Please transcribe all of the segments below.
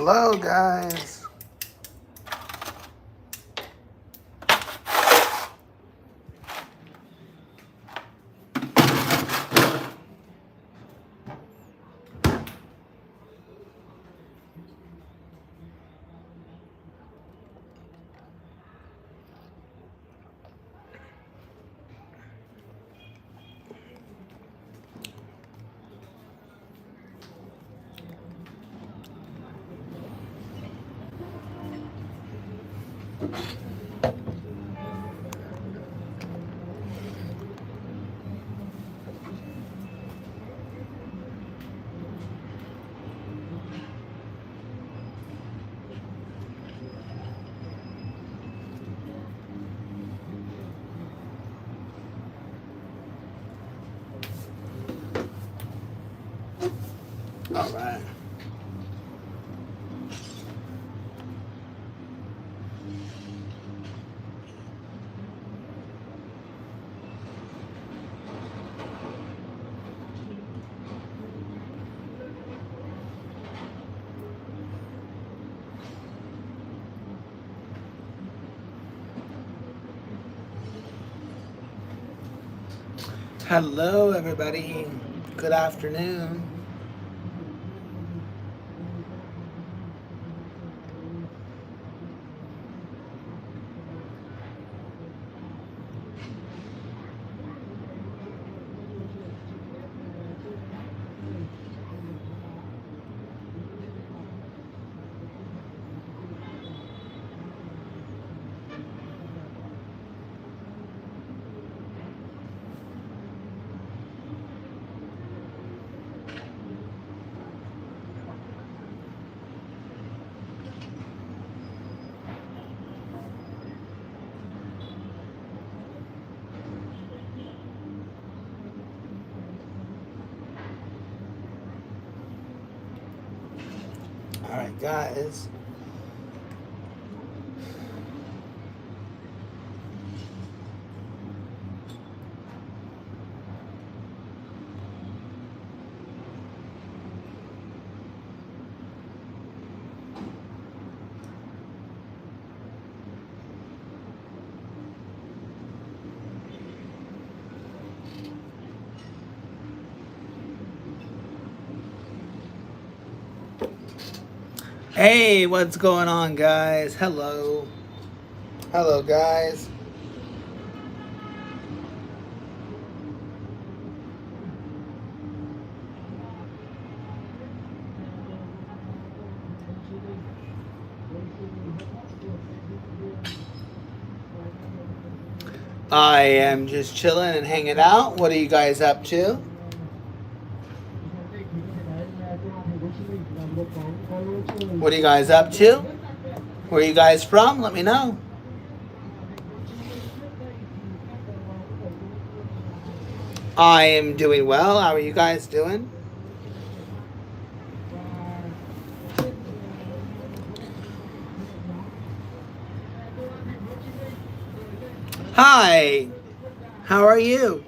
Hello, guys. All right. Hello, everybody. Good afternoon. All right, guys. Hey, what's going on, guys? Hello. Hello, guys. I am just chilling and hanging out. What are you guys up to? What are you guys up to? Where are you guys from? Let me know. I am doing well. How are you guys doing? Hi. How are you?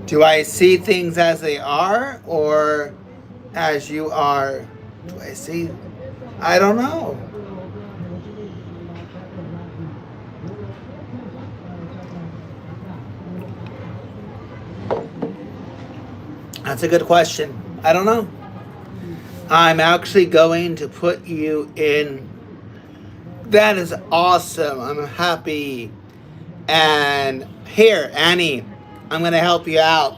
Do I see things as they are or as you are? Do I see? I don't know. That's a good question. I don't know. I'm actually going to put you in. That is awesome. I'm happy. And here, Annie, I'm going to help you out.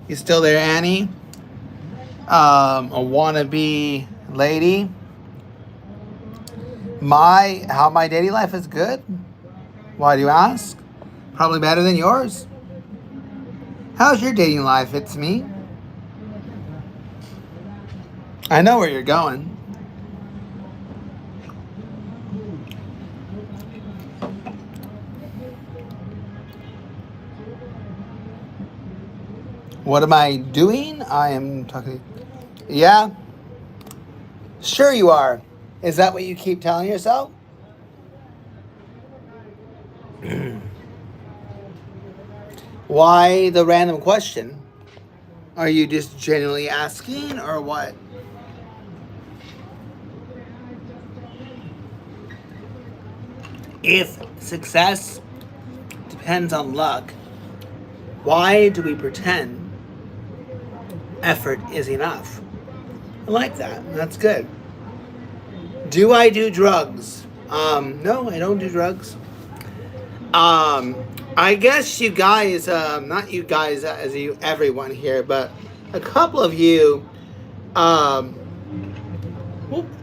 You still there, Annie? A wannabe lady. How my dating life is good? Why do you ask? Probably better than yours. How's your dating life? It's me. I know where you're going. What am I doing? I am talking. Yeah. Sure you are. Is that what you keep telling yourself? Why the random question? Are you just genuinely asking or what? If success depends on luck, why do we pretend effort is enough? I like that. That's good. Do I do drugs? No, I don't do drugs. Um, I guess you guys, not you guys as you, everyone here, but a couple of you, um,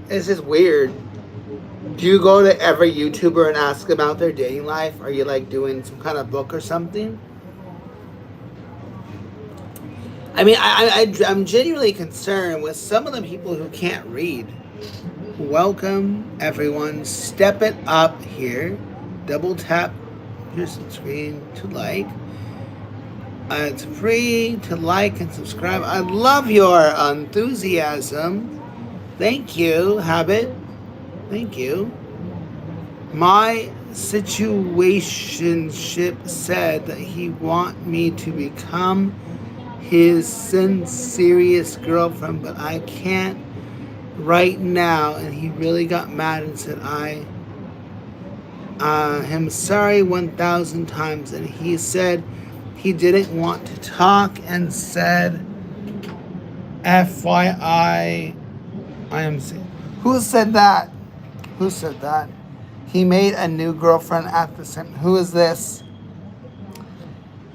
it's just weird. Do you go to every YouTuber and ask about their dating life? Are you like doing some kind of book or something? I mean, I'm genuinely concerned with some of the people who can't read. Welcome, everyone. Step it up here. Double tap your screen to like. It's free to like and subscribe. I love your enthusiasm. Thank you, Habit. Thank you. My situationship said that he want me to become his serious girlfriend, but I can't right now. And he really got mad and said I him sorry 1,000 times, and he said he didn't want to talk and said FYI I am sick. Who said that? Who said that? He made a new girlfriend at the same. Who is this?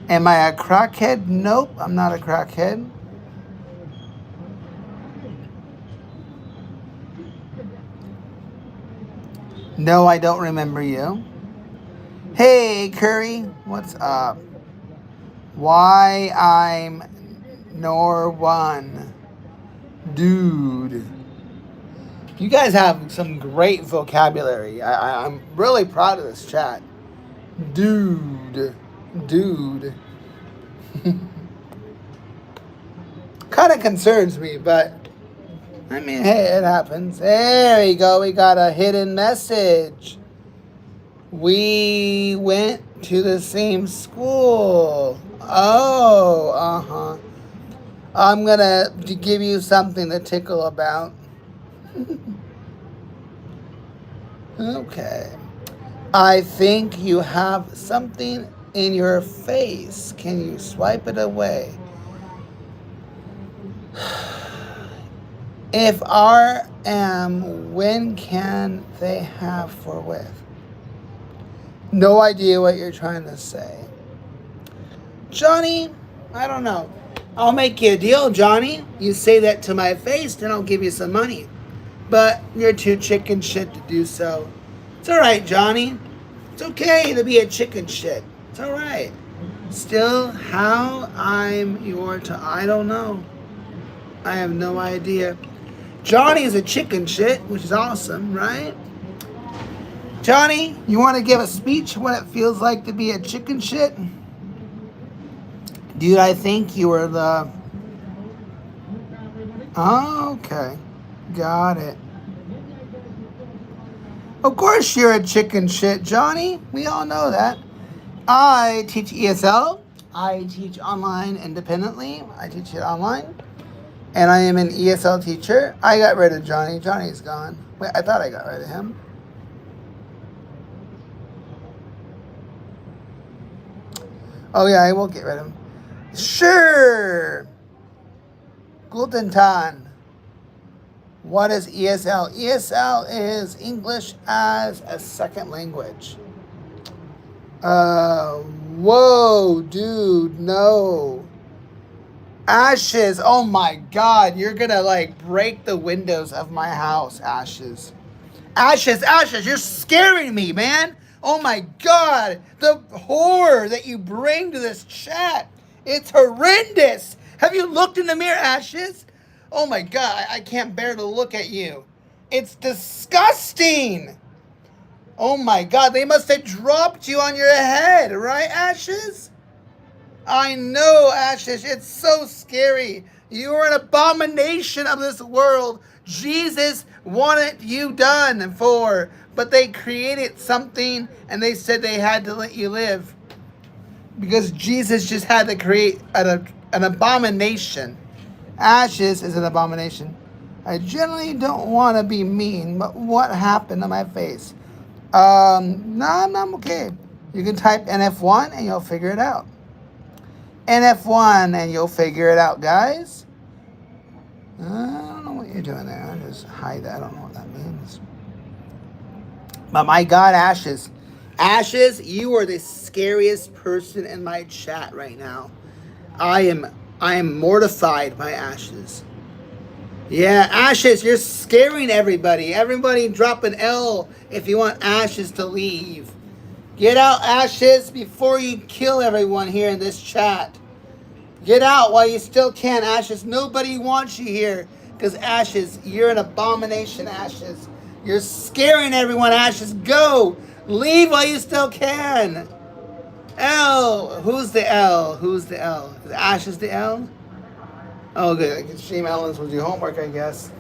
Am I a crackhead? Nope, I'm not a crackhead. No, I don't remember you. Hey, Curry, what's up? Why I'm nor one. Dude. You guys have some great vocabulary. I'm really proud of this chat. Dude. Kind of concerns me, but I mean, hey, it happens. There you go. We got a hidden message. We went to the same school. Oh, uh-huh. I'm going to give you something to tickle about. Okay. I think you have something in your face. Can you swipe it away? If RM, when can they have for with? No idea what you're trying to say. Johnny, I don't know. I'll make you a deal, Johnny. You say that to my face, then I'll give you some money. But you're too chicken shit to do so. It's alright, Johnny. It's okay to be a chicken shit. It's alright. Still, how I'm your I don't know. I have no idea. Johnny is a chicken shit, which is awesome, right? Johnny, you want to give a speech what it feels like to be a chicken shit? Dude, I think you were the... Oh, okay. Got it. Of course you're a chicken shit, Johnny. We all know that. I teach ESL. I teach online independently. I teach it online. And I am an ESL teacher. I got rid of Johnny. Johnny's gone. Wait, I thought I got rid of him. Oh yeah, I will get rid of him. Sure. Glutentan. What is ESL? ESL is English as a second language. Whoa, dude, no. Ashes, oh my God, you're gonna like break the windows of my house, Ashes. Ashes, you're scaring me, man. Oh my God, the horror that you bring to this chat. It's horrendous. Have you looked in the mirror, Ashes? Oh my God, I can't bear to look at you. It's disgusting. Oh my God, they must have dropped you on your head, right, Ashes? I know, Ashes, it's so scary. You are an abomination of this world. Jesus wanted you done for, but they created something and they said they had to let you live. Because Jesus just had to create a an abomination. Ashes is an abomination. I generally don't want to be mean, but what happened to my face? No, I'm okay. You can type NF1 and you'll figure it out. NF1 and you'll figure it out, guys. I don't know what you're doing there. I just hide that. I don't know what that means. But my God, Ashes. Ashes, you are the scariest person in my chat right now. I am mortified by Ashes. Yeah, Ashes, you're scaring everybody. Everybody drop an L if you want Ashes to leave. Get out, Ashes, before you kill everyone here in this chat. Get out while you still can, Ashes. Nobody wants you here because, Ashes, you're an abomination, Ashes. You're scaring everyone, Ashes. Go. Leave while you still can. L. Who's the L? Who's the L? Is Ashes the L? Oh, good. I can stream Ellen's with your homework, I guess.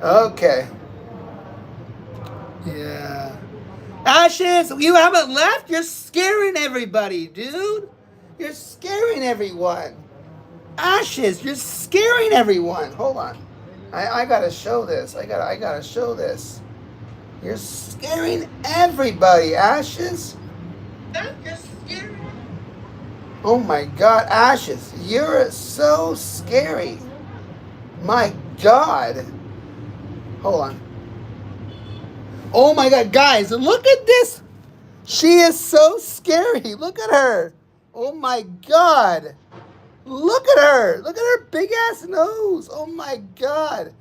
Okay. Yeah. Ashes, you haven't left? You're scaring everybody, dude. You're scaring everyone. Ashes, you're scaring everyone. Hold on. I gotta show this. I gotta show this. You're scaring everybody, Ashes. You're scaring. Oh my God, Ashes, you're so scary. My God. Hold on. Oh my God, guys, look at this. She is so scary. Look at her. Oh my God. Look at her. Look at her big ass nose. Oh my God.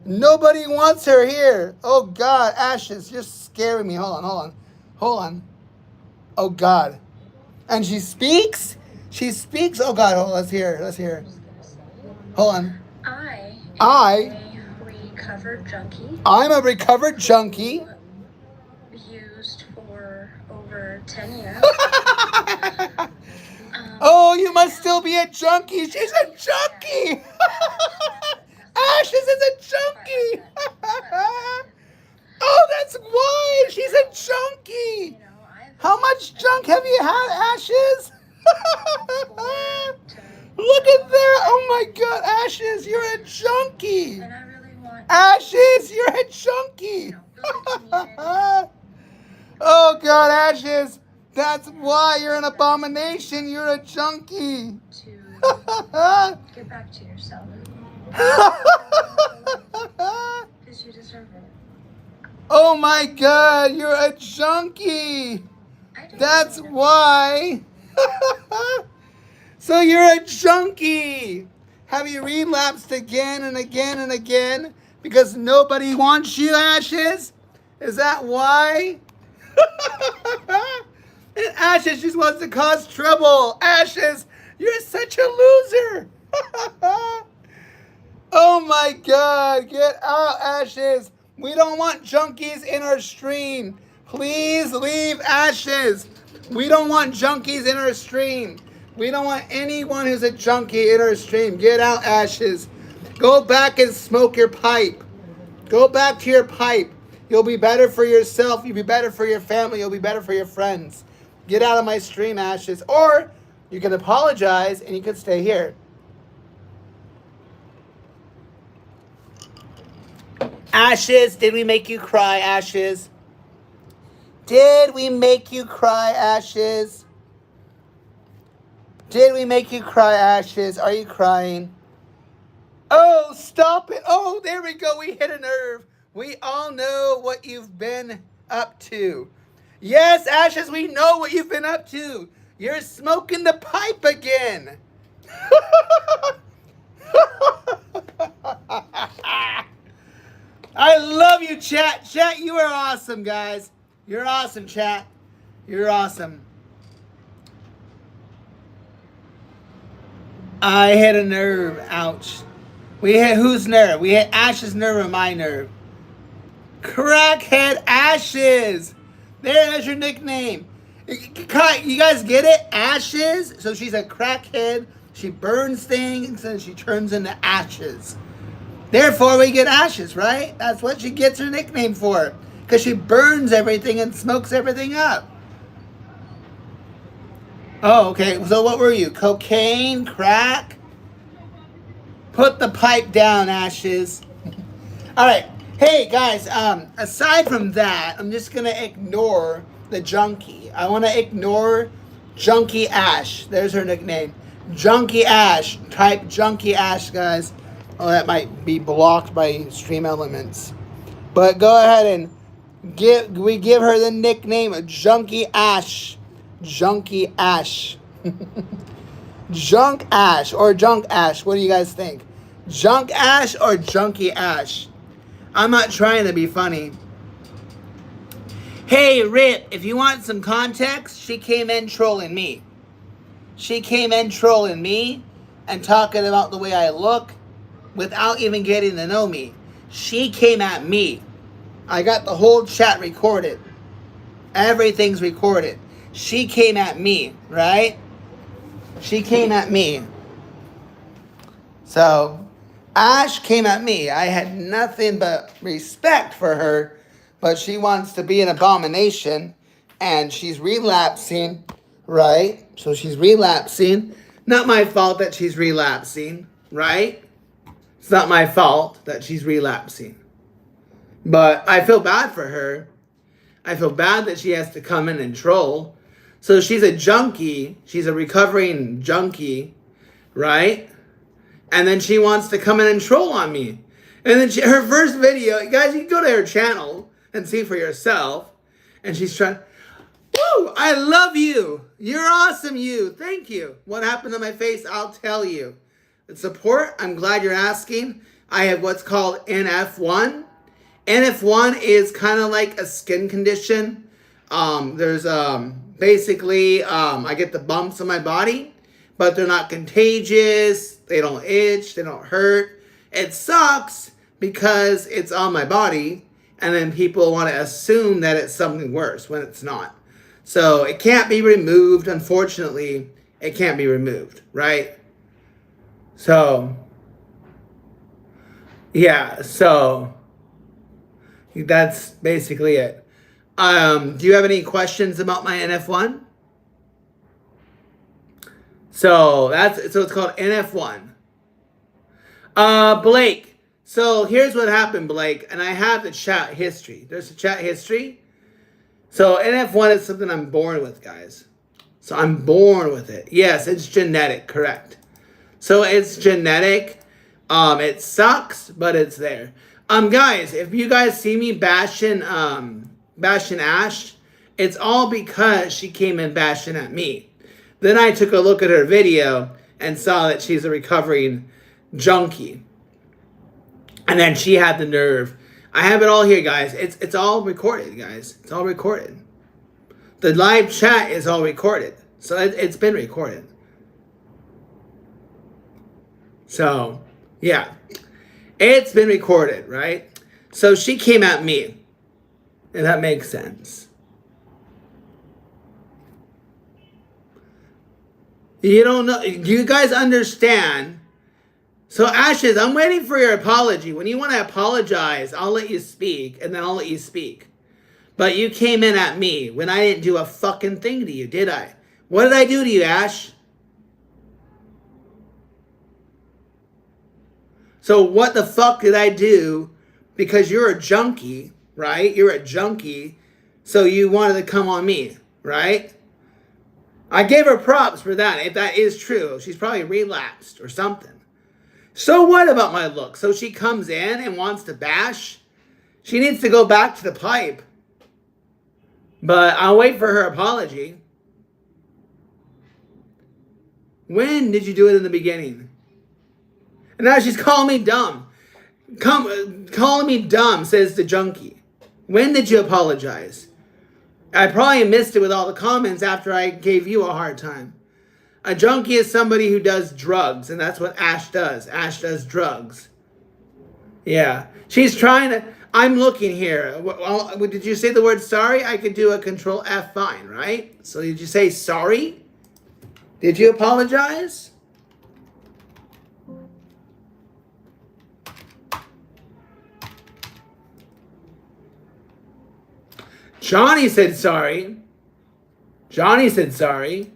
Nobody wants her here. Oh God, Ashes, you're scaring me. Hold on. Oh God. And she speaks? She speaks? Oh God, hold on, let's hear her. Hold on. I'm a recovered junkie. Used for over 10 years. Oh, you must still be a junkie. She's a junkie. Ashes is a junkie. Oh, that's why. She's a junkie. How much junk have you had, Ashes? Look at that. Oh my God, Ashes, you're a junkie. Ashes, you're a junkie. Oh God, Ashes, that's why you're an abomination. You're a junkie. Get back to yourself. Because you deserve it. Oh my God, you're a junkie. That's why. So you're a junkie. Have you relapsed again and again and again because nobody wants you, Ashes? Is that why? And Ashes just wants to cause trouble. Ashes, you're such a loser. Oh my God, get out, Ashes. We don't want junkies in our stream. Please leave, Ashes. We don't want junkies in our stream. We don't want anyone who's a junkie in our stream. Get out, Ashes. Go back and smoke your pipe. Go back to your pipe. You'll be better for yourself. You'll be better for your family. You'll be better for your friends. Get out of my stream, Ashes. Or you can apologize and you can stay here. Ashes, did we make you cry, Ashes? Did we make you cry, Ashes? Did we make you cry, Ashes? Are you crying? Oh, stop it. Oh, there we go. We hit a nerve. We all know what you've been up to. Yes, Ashes, we know what you've been up to. You're smoking the pipe again. I love you, chat. Chat, you are awesome, guys. You're awesome, chat. You're awesome. I hit a nerve. Ouch. We hit whose nerve? We hit Ash's nerve or my nerve? Crackhead Ashes. There's your nickname. You guys get it? Ashes. So she's a crackhead. She burns things and she turns into ashes. Therefore, we get Ashes, right? That's what she gets her nickname for. Because she burns everything and smokes everything up. Oh, okay. So what were you? Cocaine, crack? Put the pipe down, Ashes. All right. Hey guys, aside from that, I'm just gonna ignore the junkie. I want to ignore Junkie Ash. There's her nickname, Junkie Ash. Type Junkie Ash, guys. Oh, that might be blocked by Stream Elements. But go ahead and give her the nickname Junkie Ash. Junkie Ash. Junk Ash or Junk Ash. What do you guys think? Junk Ash or Junkie Ash? I'm not trying to be funny. Hey, Rip, if you want some context, she came in trolling me. She came in trolling me and talking about the way I look without even getting to know me. She came at me. I got the whole chat recorded. Everything's recorded. She came at me, right? She came at me. So, Ash came at me. I had nothing but respect for her, but she wants to be an abomination, and she's relapsing, right? So she's relapsing. Not my fault that she's relapsing, right? It's not my fault that she's relapsing. But I feel bad for her. I feel bad that she has to come in and troll. So she's a junkie. She's a recovering junkie, right? And then she wants to come in and troll on me. And then her first video, guys, you can go to her channel and see for yourself. And she's trying, woo, I love you. You're awesome, you. Thank you. What happened to my face, I'll tell you. The support, I'm glad you're asking. I have what's called NF1. NF1 is kind of like a skin condition. There's basically, I get the bumps on my body, but they're not contagious. They don't itch. They don't hurt. It sucks because it's on my body, and then people want to assume that it's something worse when it's not. So it can't be removed. Unfortunately, it can't be removed, right? So, yeah, so that's basically it. Do you have any questions about my NF1? So it's called NF1. Blake. So here's what happened, Blake, and I have the chat history. There's the chat history. So NF1 is something I'm born with, guys. So I'm born with it. Yes, it's genetic, correct. So it's genetic. It sucks, but it's there. Guys, if you guys see me bashing Ash, it's all because she came in bashing at me. Then I took a look at her video and saw that she's a recovering junkie. And then she had the nerve. I have it all here, guys. It's all recorded, guys. It's all recorded. The live chat is all recorded. So it's been recorded. So, yeah. It's been recorded, right? So she came at me. And that makes sense. You don't know. Do you guys understand? So, Ashes, I'm waiting for your apology. When you want to apologize, I'll let you speak, and then I'll let you speak. But you came in at me when I didn't do a fucking thing to you, did I? What did I do to you, Ash? So what the fuck did I do? Because you're a junkie, right? You're a junkie, so you wanted to come on me, right? I gave her props for that, if that is true. She's probably relapsed or something. So what about my look? So she comes in and wants to bash? She needs to go back to the pipe. But I'll wait for her apology. When did you do it in the beginning? And now she's calling me dumb. Calling me dumb, says the junkie. When did you apologize? I probably missed it with all the comments after I gave you a hard time. A junkie is somebody who does drugs, and that's what Ash does. Ash does drugs. Yeah. She's trying to... I'm looking here. Well, did you say the word sorry? I could do a control F fine, right? So did you say sorry? Did you apologize? Johnny said sorry. Johnny said sorry.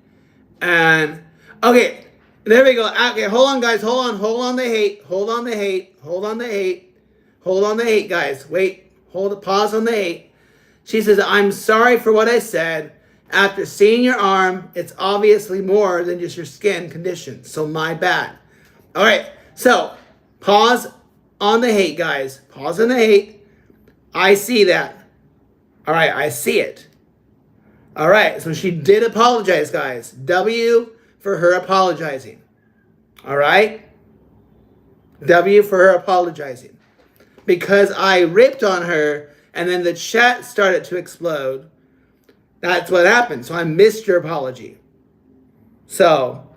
And okay, there we go. Okay, hold on, guys. Hold on the hate. Hold on the hate. Hold on the hate. Hold on the hate, guys. Wait. Pause on the hate. She says, I'm sorry for what I said. After seeing your arm, it's obviously more than just your skin condition. So my bad. All right. So pause on the hate, guys. Pause on the hate. I see that. All right. I see it. All right. So she did apologize, guys. W for her apologizing. All right. W for her apologizing. Because I ripped on her and then the chat started to explode. That's what happened. So I missed your apology. So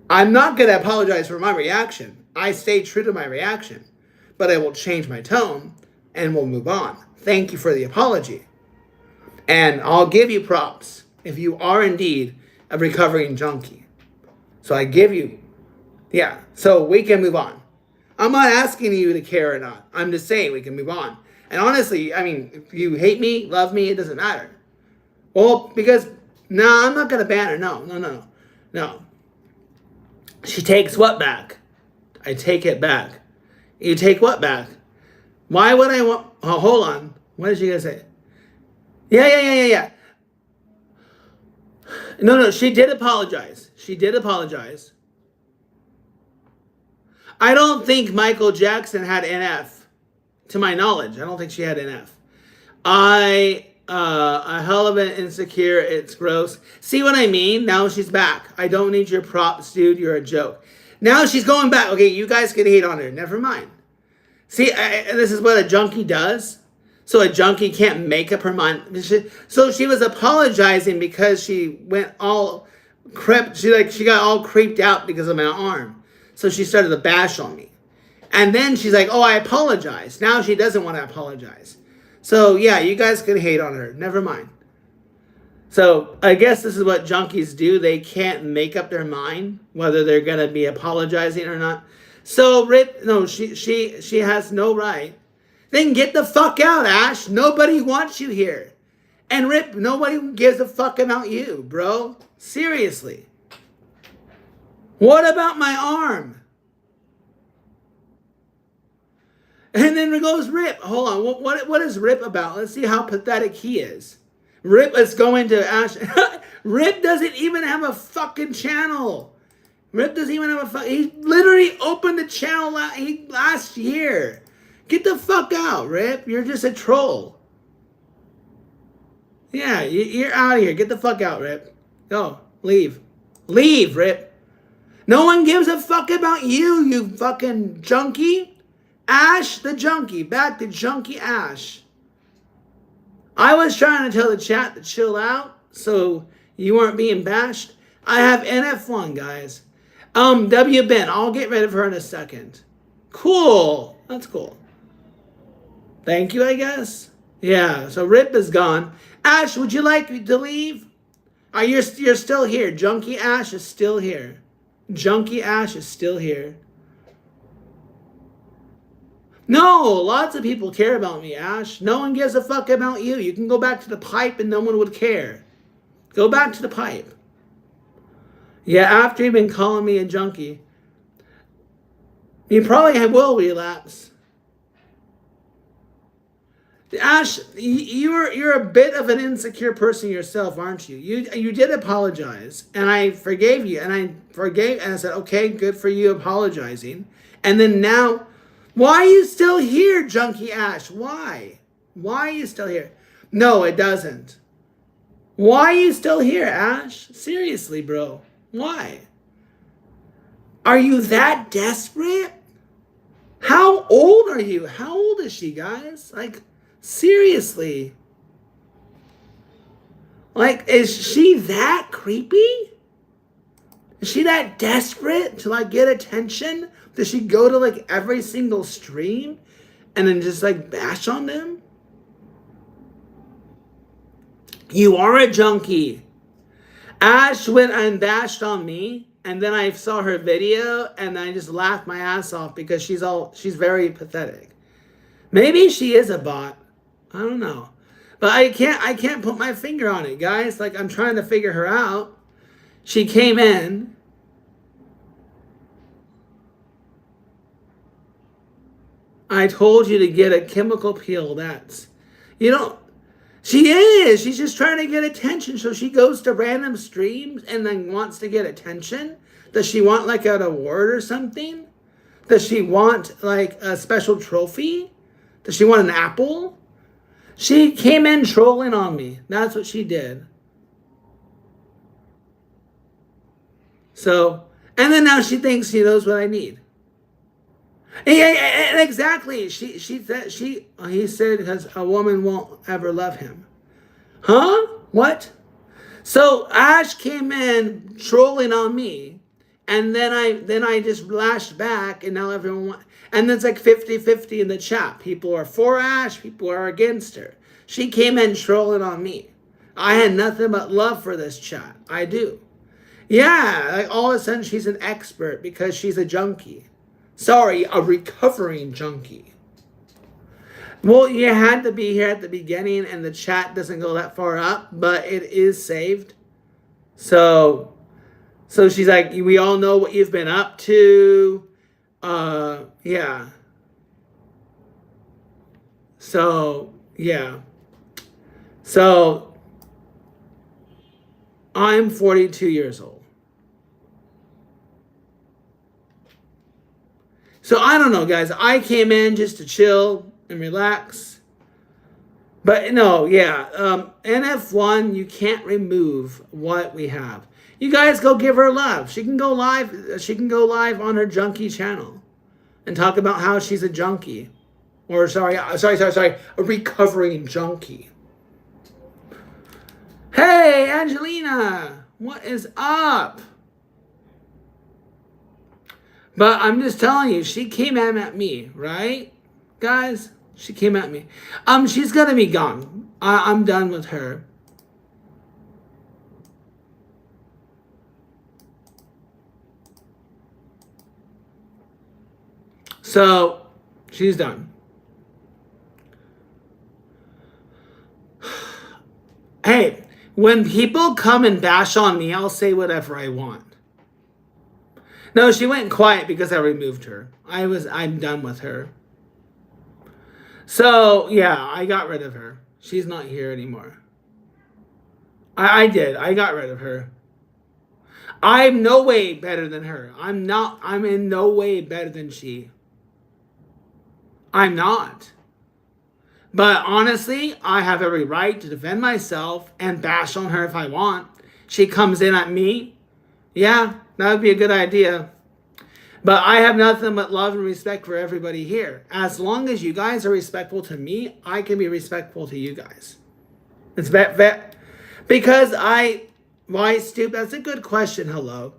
I'm not going to apologize for my reaction. I stay true to my reaction. But I will change my tone and we'll move on. Thank you for the apology. And I'll give you props if you are indeed a recovering junkie. So I give you, yeah. So we can move on. I'm not asking you to care or not. I'm just saying we can move on. And honestly, I mean, if you hate me, love me, it doesn't matter. Well, because, no, I'm not going to ban her. No. She takes what back? I take it back. You take what back? Why would I want... Oh, hold on. What did she going to say? Yeah. No, she did apologize. I don't think Michael Jackson had NF. To my knowledge, I don't think she had NF. A hell of an insecure. It's gross. See what I mean? Now she's back. I don't need your props, dude. You're a joke. Now she's going back. Okay, you guys can hate on her. Never mind. See, this is what a junkie does. So a junkie can't make up her mind. So she was apologizing because she went all crept. She got all creeped out because of my arm. So she started to bash on me. And then she's like, oh, I apologize. Now she doesn't want to apologize. So, yeah, you guys can hate on her. Never mind. So, I guess this is what junkies do. They can't make up their mind whether they're going to be apologizing or not. So, Rip, no, she has no right. Then get the fuck out, Ash. Nobody wants you here. And Rip, nobody gives a fuck about you, bro. Seriously. What about my arm? And then it goes Rip. Hold on. What is Rip about? Let's see how pathetic he is. Rip is going to Ash. Rip doesn't even have a fucking channel. Rip doesn't even have a he literally opened the channel last year. Get the fuck out, Rip. You're just a troll. Yeah, you're out of here. Get the fuck out, Rip. Go. Leave. Leave, Rip. No one gives a fuck about you, you fucking junkie. Ash the junkie. Back to junkie Ash. I was trying to tell the chat to chill out so you weren't being bashed. I have NF1, guys. W Ben. I'll get rid of her in a second. Cool. That's cool. Thank you, I guess. Yeah, so Rip is gone. Ash, would you like to leave? You're still here. Junkie Ash is still here. Junkie Ash is still here. No, lots of people care about me, Ash. No one gives a fuck about you. You can go back to the pipe and no one would care. Go back to the pipe. Yeah, after you've been calling me a junkie, you probably will relapse. Ash, you're a bit of an insecure person yourself, aren't you? You did apologize, and I forgave you, and I said, okay, good for you apologizing. And then now, why are you still here, Junkie Ash? Why? Why are you still here? No, it doesn't. Why are you still here, Ash? Seriously, bro. Why? Are you that desperate? How old are you? How old is she, guys? Like, seriously. Like, is she that creepy? Is she that desperate to, like, get attention? Does she go to, like, every single stream and then just, like, bash on them? You are a junkie. Ash went and bashed on me, and then I saw her video, and I just laughed my ass off because she's very pathetic. Maybe she is a bot. I don't know. But I can't put my finger on it, guys. Like, I'm trying to figure her out. She came in. I told you to get a chemical peel. That's, you don't, she is. She's just trying to get attention. So she goes to random streams and then wants to get attention. Does she want like an award or something? Does she want like a special trophy? Does she want an apple? She came in trolling on me. That's what she did. So, and then now she thinks she knows what I need. And exactly. He said because a woman won't ever love him. Huh? What? So Ash came in trolling on me, and then I just lashed back, and now everyone and it's like 50-50 in the chat. People are for Ash, people are against her. She came in trolling on me. I had nothing but love for this chat. I do. Yeah, like all of a sudden she's an expert because she's a junkie. Sorry, a recovering junkie. Well, you had to be here at the beginning, and the chat doesn't go that far up, but it is saved. So she's like, we all know what you've been up to. Yeah. So, yeah. So, I'm 42 years old. So I don't know, guys. I came in just to chill and relax. But no, yeah. NF1, you can't remove what we have. You guys go give her love. She can go live. She can go live on her junkie channel and talk about how she's a junkie. Or sorry, a recovering junkie. Hey, Angelina, what is up? But I'm just telling you, she came at me, right? Guys, she came at me. She's gonna be gone. I'm done with her. So, she's done. Hey, when people come and bash on me, I'll say whatever I want. No, she went quiet because I removed her. I'm done with her. So, yeah, I got rid of her. She's not here anymore. I did. I got rid of her. I'm no way better than her. I'm in no way better than she. I'm not. But honestly, I have every right to defend myself and bash on her if I want. She comes in at me. Yeah, that would be a good idea. But I have nothing but love and respect for everybody here. As long as you guys are respectful to me, I can be respectful to you guys. It's because why stupid? That's a good question. Hello.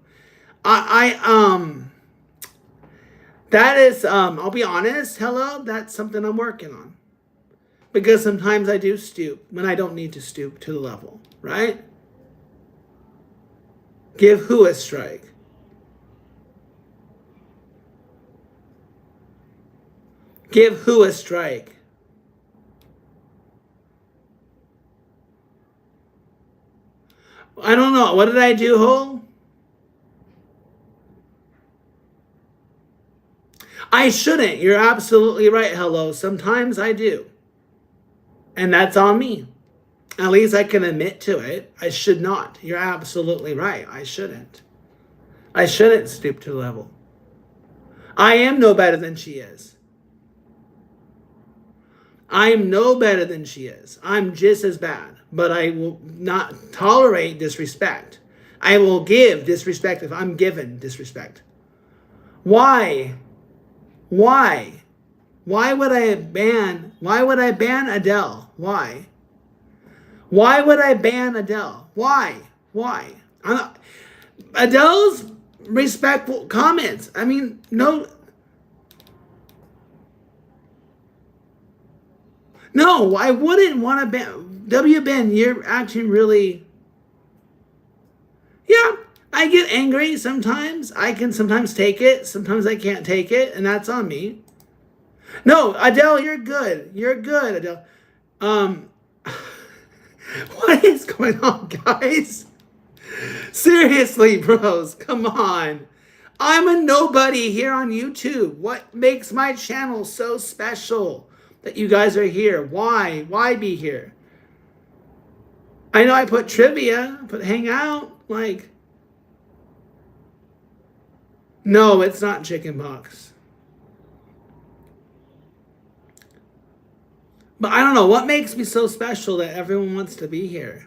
That is, I'll be honest. Hello. That's something I'm working on. Because sometimes I do stoop when I don't need to stoop to the level, right? Give who a strike? Give who a strike? I don't know. What did I do, Hole? I shouldn't. You're absolutely right, hello. Sometimes I do. And that's on me. At least I can admit to it. I should not. You're absolutely right. I shouldn't. I shouldn't stoop to the level. I am no better than she is. I am no better than she is. I'm just as bad. But I will not tolerate disrespect. I will give disrespect if I'm given disrespect. Why? Why? Why would I ban Adele? Why? Why would I ban Adele? Why? Adele's respectful comments. I mean, no, I wouldn't want to ban. Ben, you're actually really, yeah, I get angry sometimes. I can sometimes take it. Sometimes I can't take it, and that's on me. No, Adele, you're good. You're good, Adele. What is going on, guys? Seriously, bros, come on. I'm a nobody here on YouTube. What makes my channel so special that you guys are here? Why? Why be here? I know I put trivia, but hang out. Like, no, it's not chickenpox. But I don't know what makes me so special that everyone wants to be here.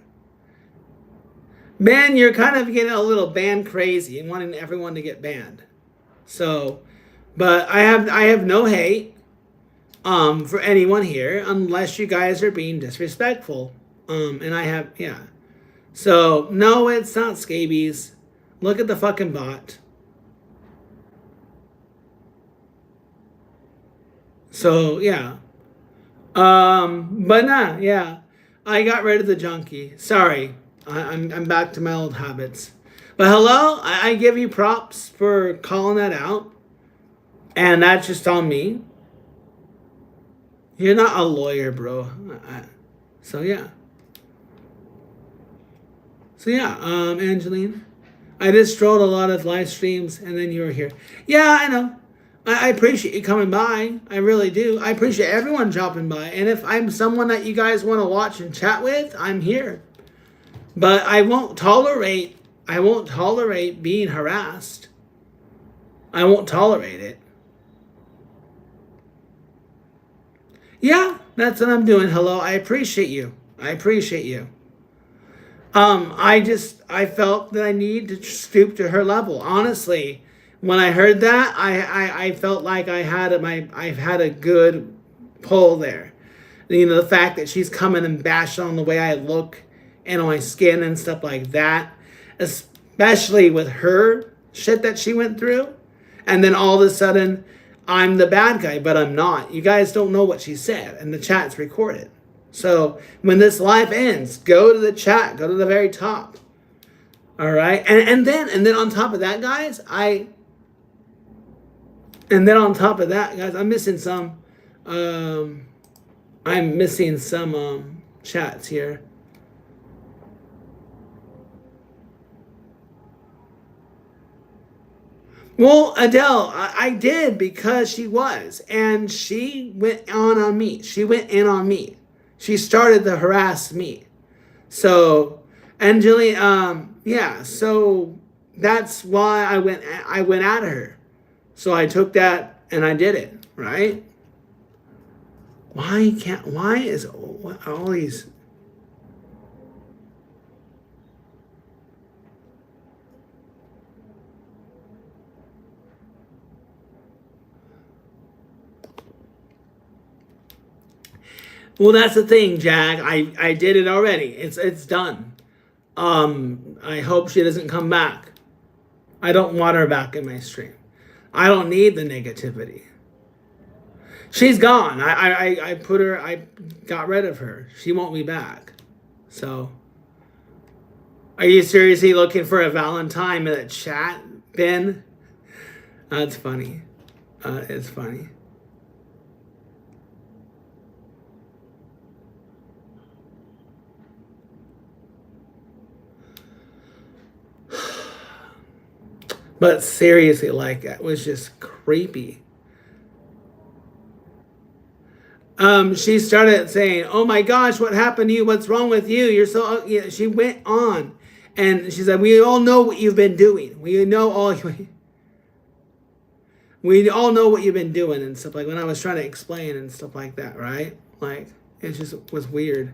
Man, you're kind of getting a little band crazy and wanting everyone to get banned. So, but I have no hate for anyone here unless you guys are being disrespectful. And I have, yeah. So, no, it's not scabies. Look at the fucking bot. So, yeah. But nah, yeah. I got rid of the junkie. Sorry. I'm back to my old habits. But hello, I give you props for calling that out. And that's just on me. You're not a lawyer, bro. So yeah. So yeah, Angeline. I just strolled a lot of live streams and then you were here. Yeah, I know. I appreciate you coming by. I really do. I appreciate everyone dropping by. And if I'm someone that you guys want to watch and chat with, I'm here. But I won't tolerate being harassed. I won't tolerate it. Yeah, that's what I'm doing. Hello, I appreciate you. I appreciate you. I felt that I needed to stoop to her level. Honestly, when I heard that, I felt like I've had a good pull there. You know, the fact that she's coming and bashing on the way I look and on my skin and stuff like that, especially with her shit that she went through. And then all of a sudden, I'm the bad guy, but I'm not. You guys don't know what she said, and the chat's recorded. So when this live ends, go to the chat, go to the very top. All right, and then on top of that, guys, I'm missing some. I'm missing some chats here. Well, Adele, I did because she was, and she went on me. She went in on me. She started to harass me. So, Angeline, yeah. So that's why I went at her. So I took that and I did it. Right? Why is all these? Well, that's the thing, Jag. I did it already. It's done. I hope she doesn't come back. I don't want her back in my stream. I don't need the negativity. She's gone. I got rid of her. She won't be back. So, are you seriously looking for a Valentine in the chat, Ben? That's funny. It's funny. But seriously, like, it was just creepy. She started saying, "Oh my gosh, what happened to you? What's wrong with you? You're so..." Yeah, she went on, and she said, "We all know what you've been doing. We all know what you've been doing," and stuff like, when I was trying to explain and stuff like that, right? Like, it just was weird.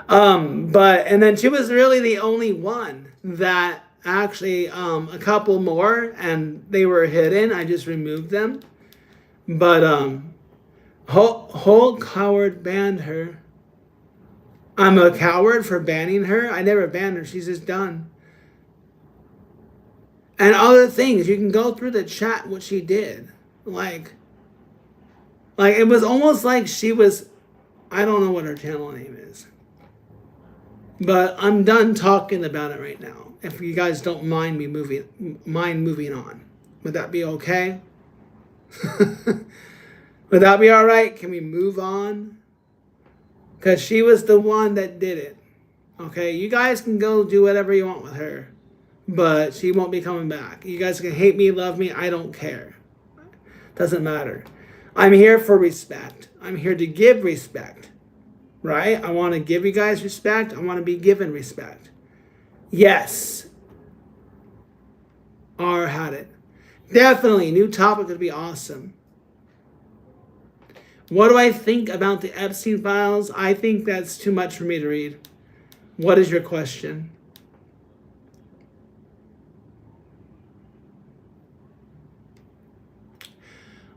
And then she was really the only one that actually, a couple more, and they were hidden. I just removed them. But whole coward banned her. I'm a coward for banning her. I never banned her. She's just done. And other things, you can go through the chat what she did. Like it was almost like she was, I don't know what her channel name is. But I'm done talking about it right now. If you guys don't mind me moving on. Would that be okay? Would that be all right? Can we move on? Because she was the one that did it. Okay, you guys can go do whatever you want with her, but she won't be coming back. You guys can hate me, love me, I don't care. Doesn't matter. I'm here for respect. I'm here to give respect, right? I want to give you guys respect. I want to be given respect. Yes. R had it. Definitely, new topic would be awesome. What do I think about the Epstein files? I think that's too much for me to read. What is your question?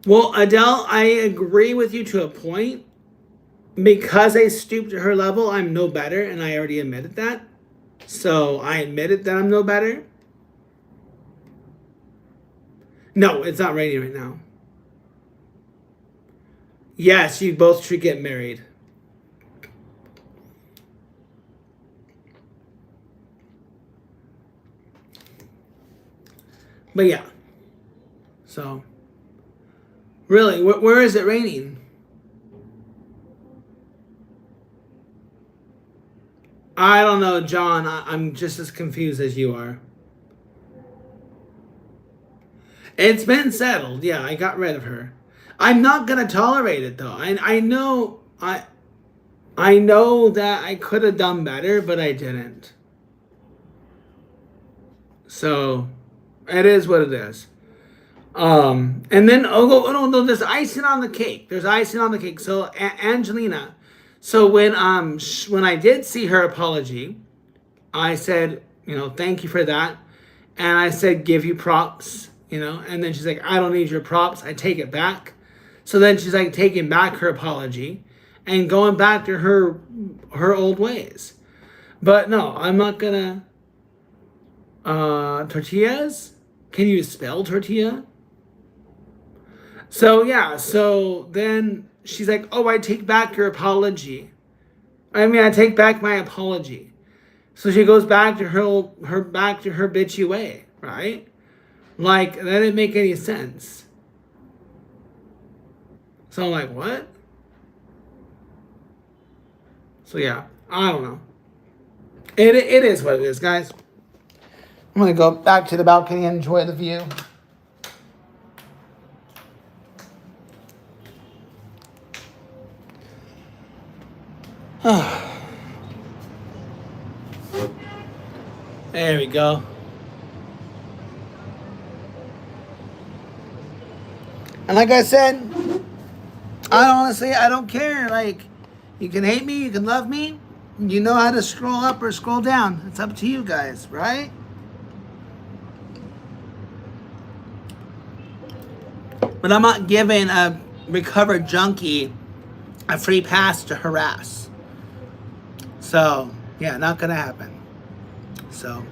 Well, Adele, I agree with you to a point. Because I stooped to her level, I'm no better, and I already admitted that. So I admitted that I'm no better. No, it's not raining right now. Yes, you both should get married. But yeah. So, really, where is it raining? I don't know, John. I'm just as confused as you are. It's been settled. Yeah, I got rid of her. I'm not gonna tolerate it though. I know I know that I could have done better, but I didn't. So it is what it is. And then oh no, there's icing on the cake. There's icing on the cake. So Angelina, so when I did see her apology, I said, thank you for that, and I said give you props, and then she's like, I don't need your props. I take it back. So then she's like taking back her apology and going back to her old ways. But no, I'm not gonna. Tortillas? Can you spell tortilla? So yeah, so then she's like, "Oh, I take back your apology." I take back my apology. So she goes back to her bitchy way, right? Like that didn't make any sense. So I'm like, what? So yeah, I don't know. It is what it is, guys. I'm gonna go back to the balcony and enjoy the view. There we go. And like I said, I don't care. Like, you can hate me, you can love me. You know how to scroll up or scroll down. It's up to you guys, right? But I'm not giving a recovered junkie a free pass to harass. So, yeah, not gonna happen. So.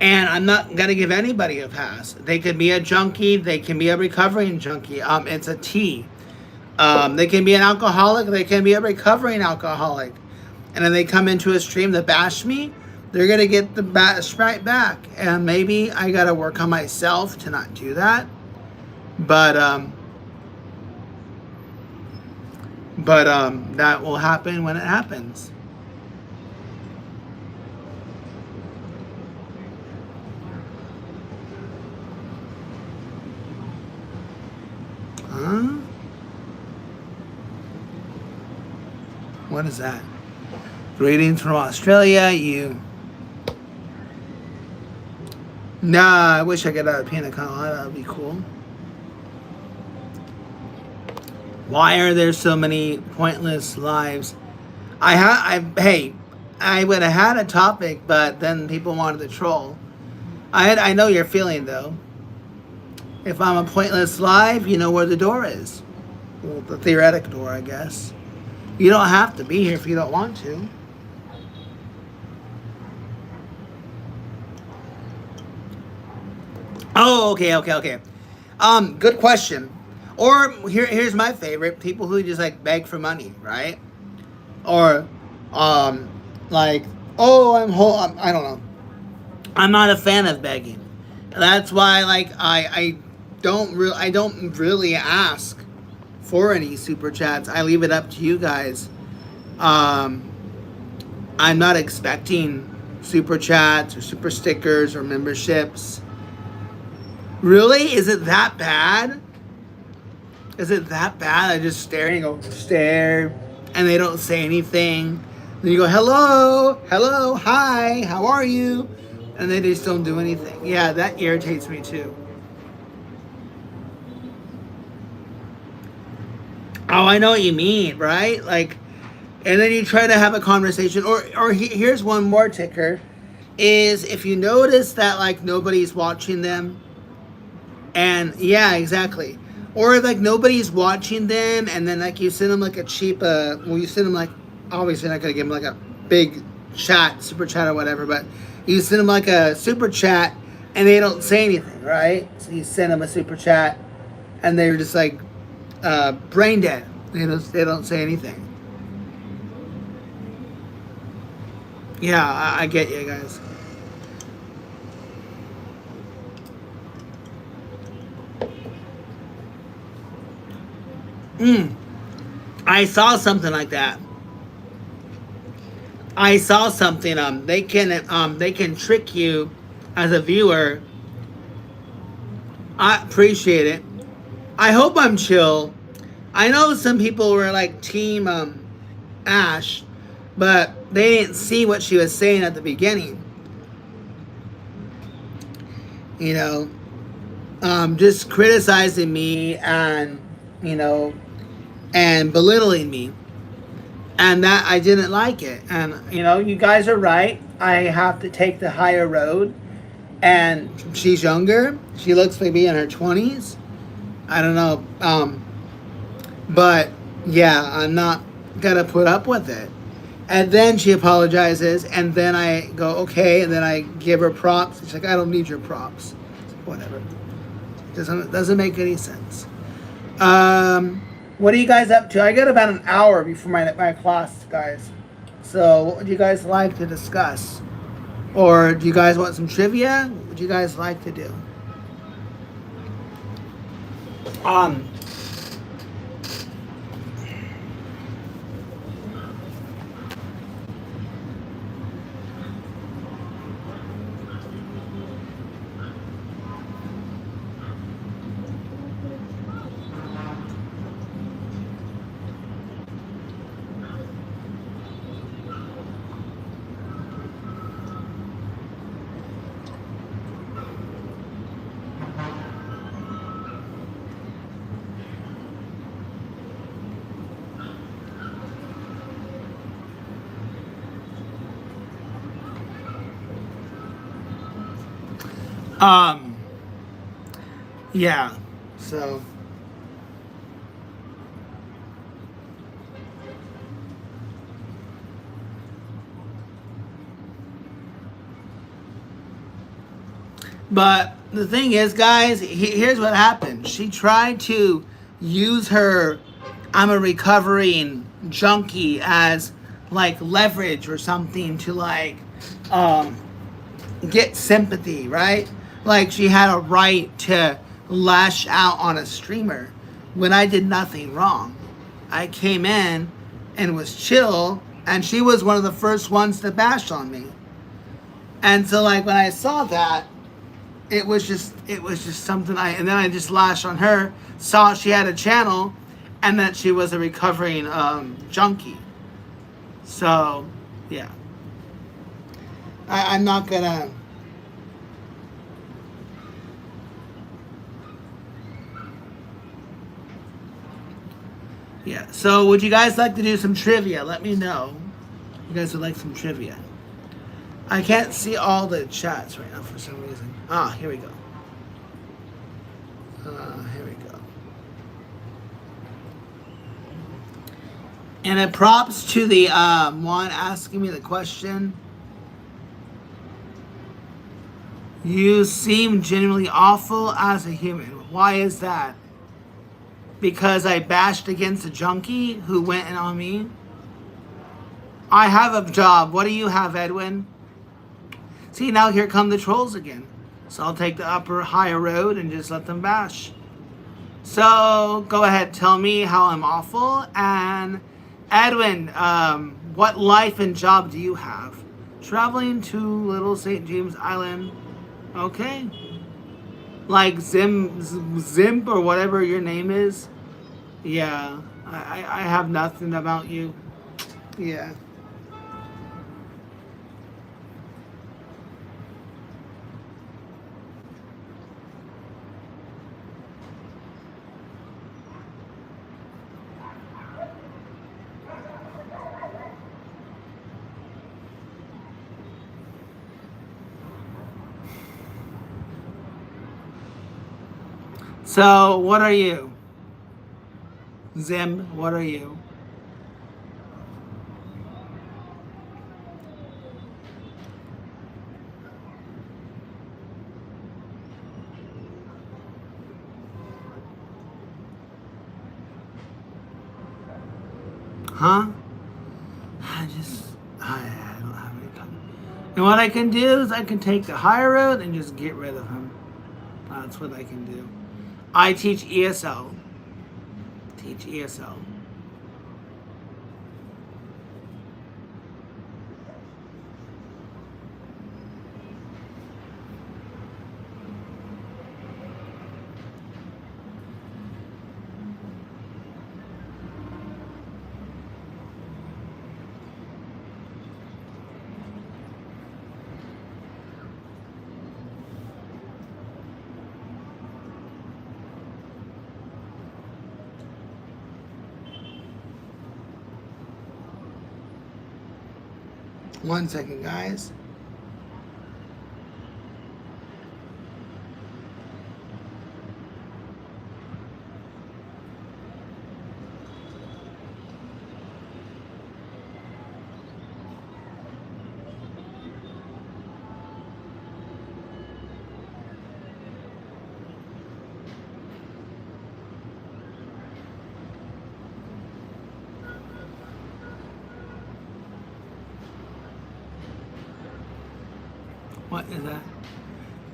And I'm not gonna give anybody a pass. They could be a junkie, they can be a recovering junkie. It's a T. They can be an alcoholic, they can be a recovering alcoholic. And then they come into a stream to bash me, they're gonna get the bash right back. And maybe I gotta work on myself to not do that. But that will happen when it happens. Huh? What is that? Greetings from Australia, you. Nah, I wish I could have a pina colada. That'd be cool. Why are there so many pointless lives? Hey, I would have had a topic, but then people wanted to troll. I know your feeling though. If I'm a pointless live, you know where the door is. Well, the theoretic door, I guess. You don't have to be here if you don't want to. Oh, okay. Good question. Or here's my favorite: people who just like beg for money, right? Or, like, oh, I don't know. I'm not a fan of begging. That's why, like, I don't really ask for any super chats. I leave it up to you guys. Um, I'm not expecting super chats or super stickers or memberships. Really? Is it that bad? Is it that bad? I just stare and go, stare, and they don't say anything. Then you go, hello, hello, hi, how are you? And they just don't do anything. Yeah, that irritates me too. Oh, I know what you mean, right? Like, and then you try to have a conversation. Or here's one more ticker: is if you notice that like nobody's watching them, and yeah, exactly. Or like nobody's watching them, and then like you send them like a cheap, well, you send them like, obviously not gonna give them like a big chat, super chat or whatever, but you send them like a super chat, and they don't say anything, right? So you send them a super chat, and they're just like brain dead. They don't say anything. Yeah, I get you guys. I saw something like that. I saw something. They can trick you as a viewer. I appreciate it. I hope I'm chill. I know some people were like team Ash, but they didn't see what she was saying at the beginning. You know, just criticizing me and you know and belittling me, and that I didn't like it. And you know, you guys are right. I have to take the higher road. And she's younger. She looks maybe in her 20s. I don't know. But yeah, I'm not gonna put up with it. And then she apologizes, and then I go okay, and then I give her props. She's like, I don't need your props. Whatever. Doesn't make any sense. What are you guys up to? I got about an hour before my class, guys. So what would you guys like to discuss? Or do you guys want some trivia? What would you guys like to do? Um, um, yeah. So, but the thing is, guys, here's what happened. She tried to use her I'm a recovering junkie as like leverage or something to like um get sympathy, right? Like she had a right to lash out on a streamer when I did nothing wrong. I came in and was chill, and she was one of the first ones to bash on me. And so like when I saw that, it was just something and then I just lashed on her, saw she had a channel, and that she was a recovering junkie. So yeah, I'm not gonna. Yeah. So would you guys like to do some trivia? Let me know. You guys would like some trivia. I can't see all the chats right now for some reason. Ah, here we go. Here we go. And it props to the one asking me the question. You seem genuinely awful as a human. Why is that? Because I bashed against a junkie who went in on me? I have a job. What do you have, Edwin? See, now here come the trolls again. So I'll take the higher road and just let them bash. So go ahead, tell me how I'm awful. And Edwin, what life and job do you have? Traveling to Little St. James Island. Okay. Like Zimp or whatever your name is. Yeah. I have nothing about you. Yeah. So what are you? Zim, what are you? Huh? I don't have any time. And what I can do is I can take the high road and just get rid of him. That's what I can do. I teach ESL. Teach ESL. One second, guys. What is that?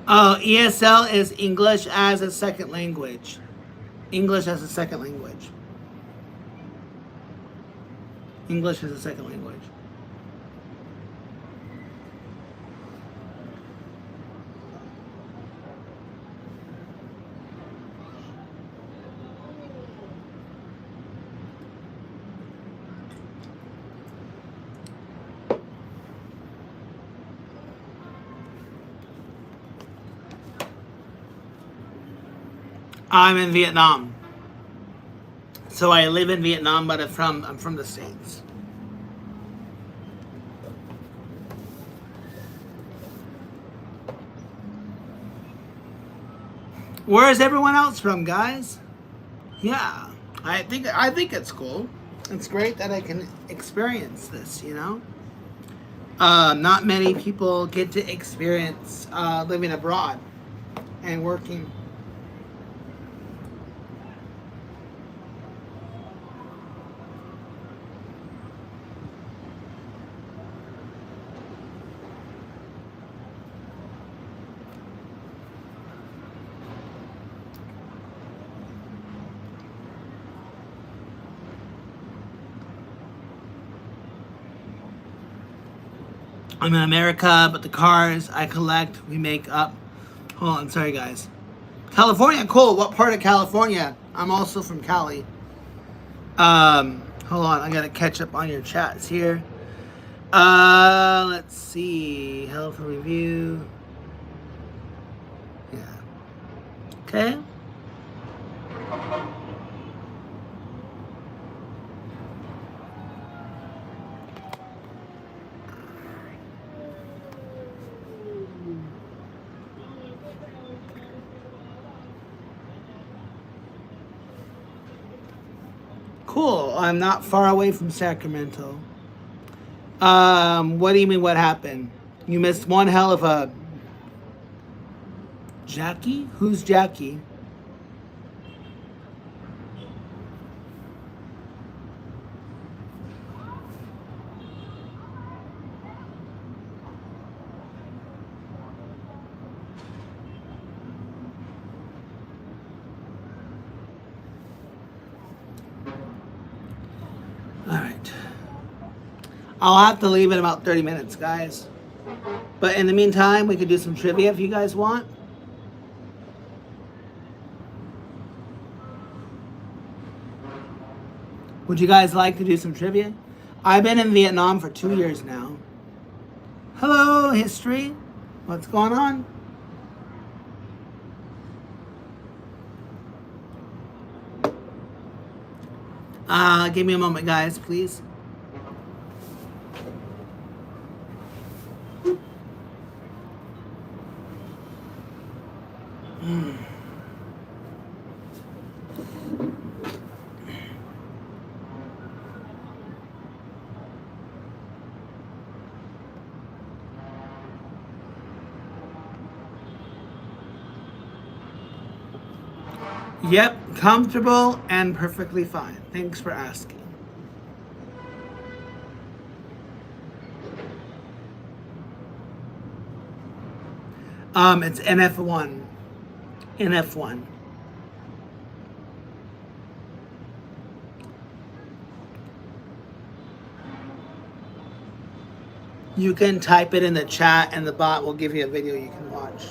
Oh, ESL is English as a second language. English as a second language. English as a second language. I'm in Vietnam. So I live in Vietnam, but I'm from the States. Where is everyone else from, guys? Yeah. I think it's cool. It's great that I can experience this, you know? Not many people get to experience living abroad and working. I'm in America, but the cars I collect, we make up. Hold on, sorry guys. California, cool. What part of California? I'm also from Cali. Hold on, I gotta catch up on your chats here. Let's see. Helpful review. Yeah. Okay. Cool. I'm not far away from Sacramento. What do you mean? What happened? You missed one hell of a Jackie. Who's Jackie? I'll have to leave in about 30 minutes, guys. But in the meantime, we could do some trivia if you guys want. Would you guys like to do some trivia? I've been in Vietnam for 2 years now. Hello, history. What's going on? Give me a moment, guys, please. Yep, comfortable and perfectly fine. Thanks for asking. It's NF1. NF1. You can type it in the chat and the bot will give you a video you can watch.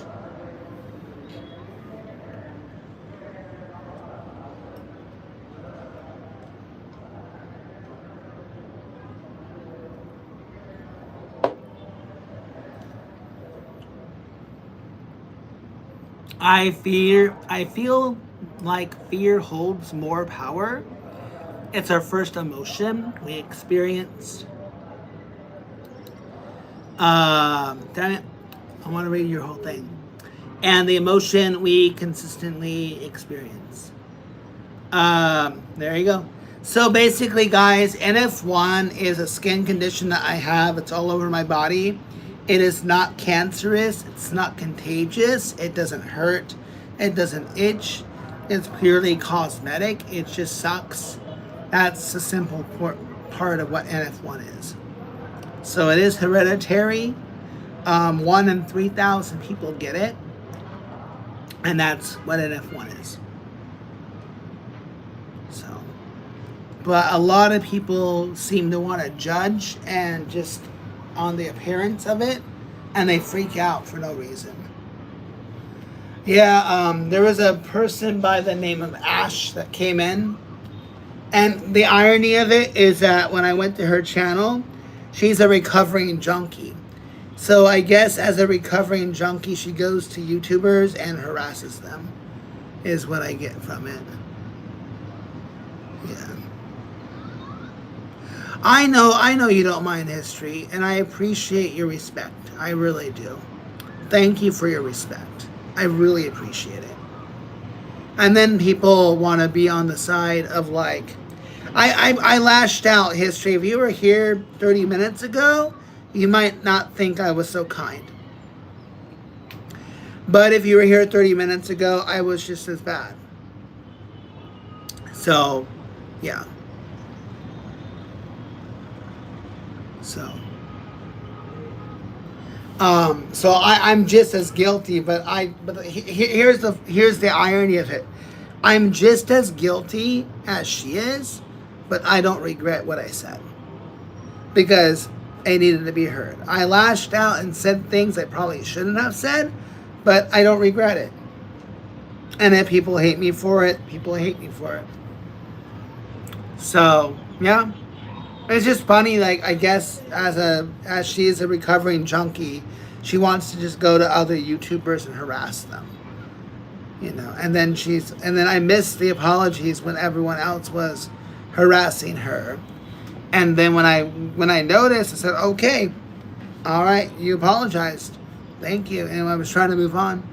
I feel like fear holds more power. It's our first emotion we experience. Damn it. I want to read your whole thing. And the emotion we consistently experience. There you go. So basically, guys, NF1 is a skin condition that I have. It's all over my body. It is not cancerous. It's not contagious. It doesn't hurt. It doesn't itch. It's purely cosmetic. It just sucks. That's the simple part of what NF1 is. So it is hereditary. 1 in 3,000 people get it. And that's what NF1 is. So, but a lot of people seem to want to judge and just on the appearance of it, and they freak out for no reason. Yeah, there was a person by the name of Ash that came in, and the irony of it is that when I went to her channel, she's a recovering junkie. So I guess as a recovering junkie, she goes to YouTubers and harasses them, is what I get from it. Yeah. I know you don't mind history, and I appreciate your respect. I really do. Thank you for your respect. I really appreciate it. And then people want to be on the side of like, I lashed out, history. If you were here 30 minutes ago, you might not think I was so kind. But if you were here 30 minutes ago, I was just as bad. So, yeah. So I'm just as guilty, but here's the irony of it. I'm just as guilty as she is, but I don't regret what I said because it needed to be heard. I lashed out and said things I probably shouldn't have said, but I don't regret it. And if people hate me for it, people hate me for it. So yeah. It's just funny, like, I guess as she is a recovering junkie, she wants to just go to other YouTubers and harass them. You know, and then I missed the apologies when everyone else was harassing her. And then when I noticed, I said, okay, all right, you apologized. Thank you. And I was trying to move on.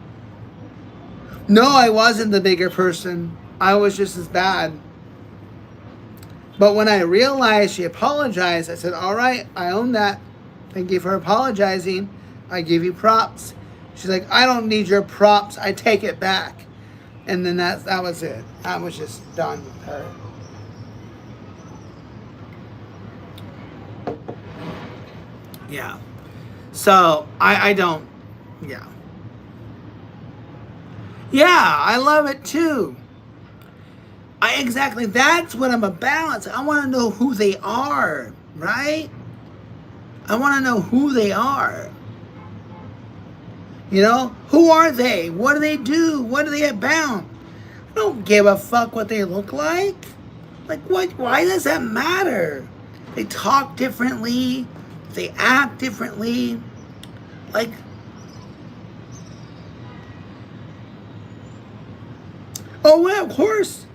No, I wasn't the bigger person. I was just as bad. But when I realized she apologized, I said, all right, I own that. Thank you for apologizing. I give you props. She's like, I don't need your props. I take it back. And then that was it. I was just done with her. Yeah. So, I don't, yeah. Yeah, I love it too. Exactly, that's what I'm about. I want to know who they are, right? I want to know who they are. You know, who are they? What do they do? What are they about? I don't give a fuck what they look like. Like, what? Why does that matter? They talk differently. They act differently. Like, oh yeah, of course.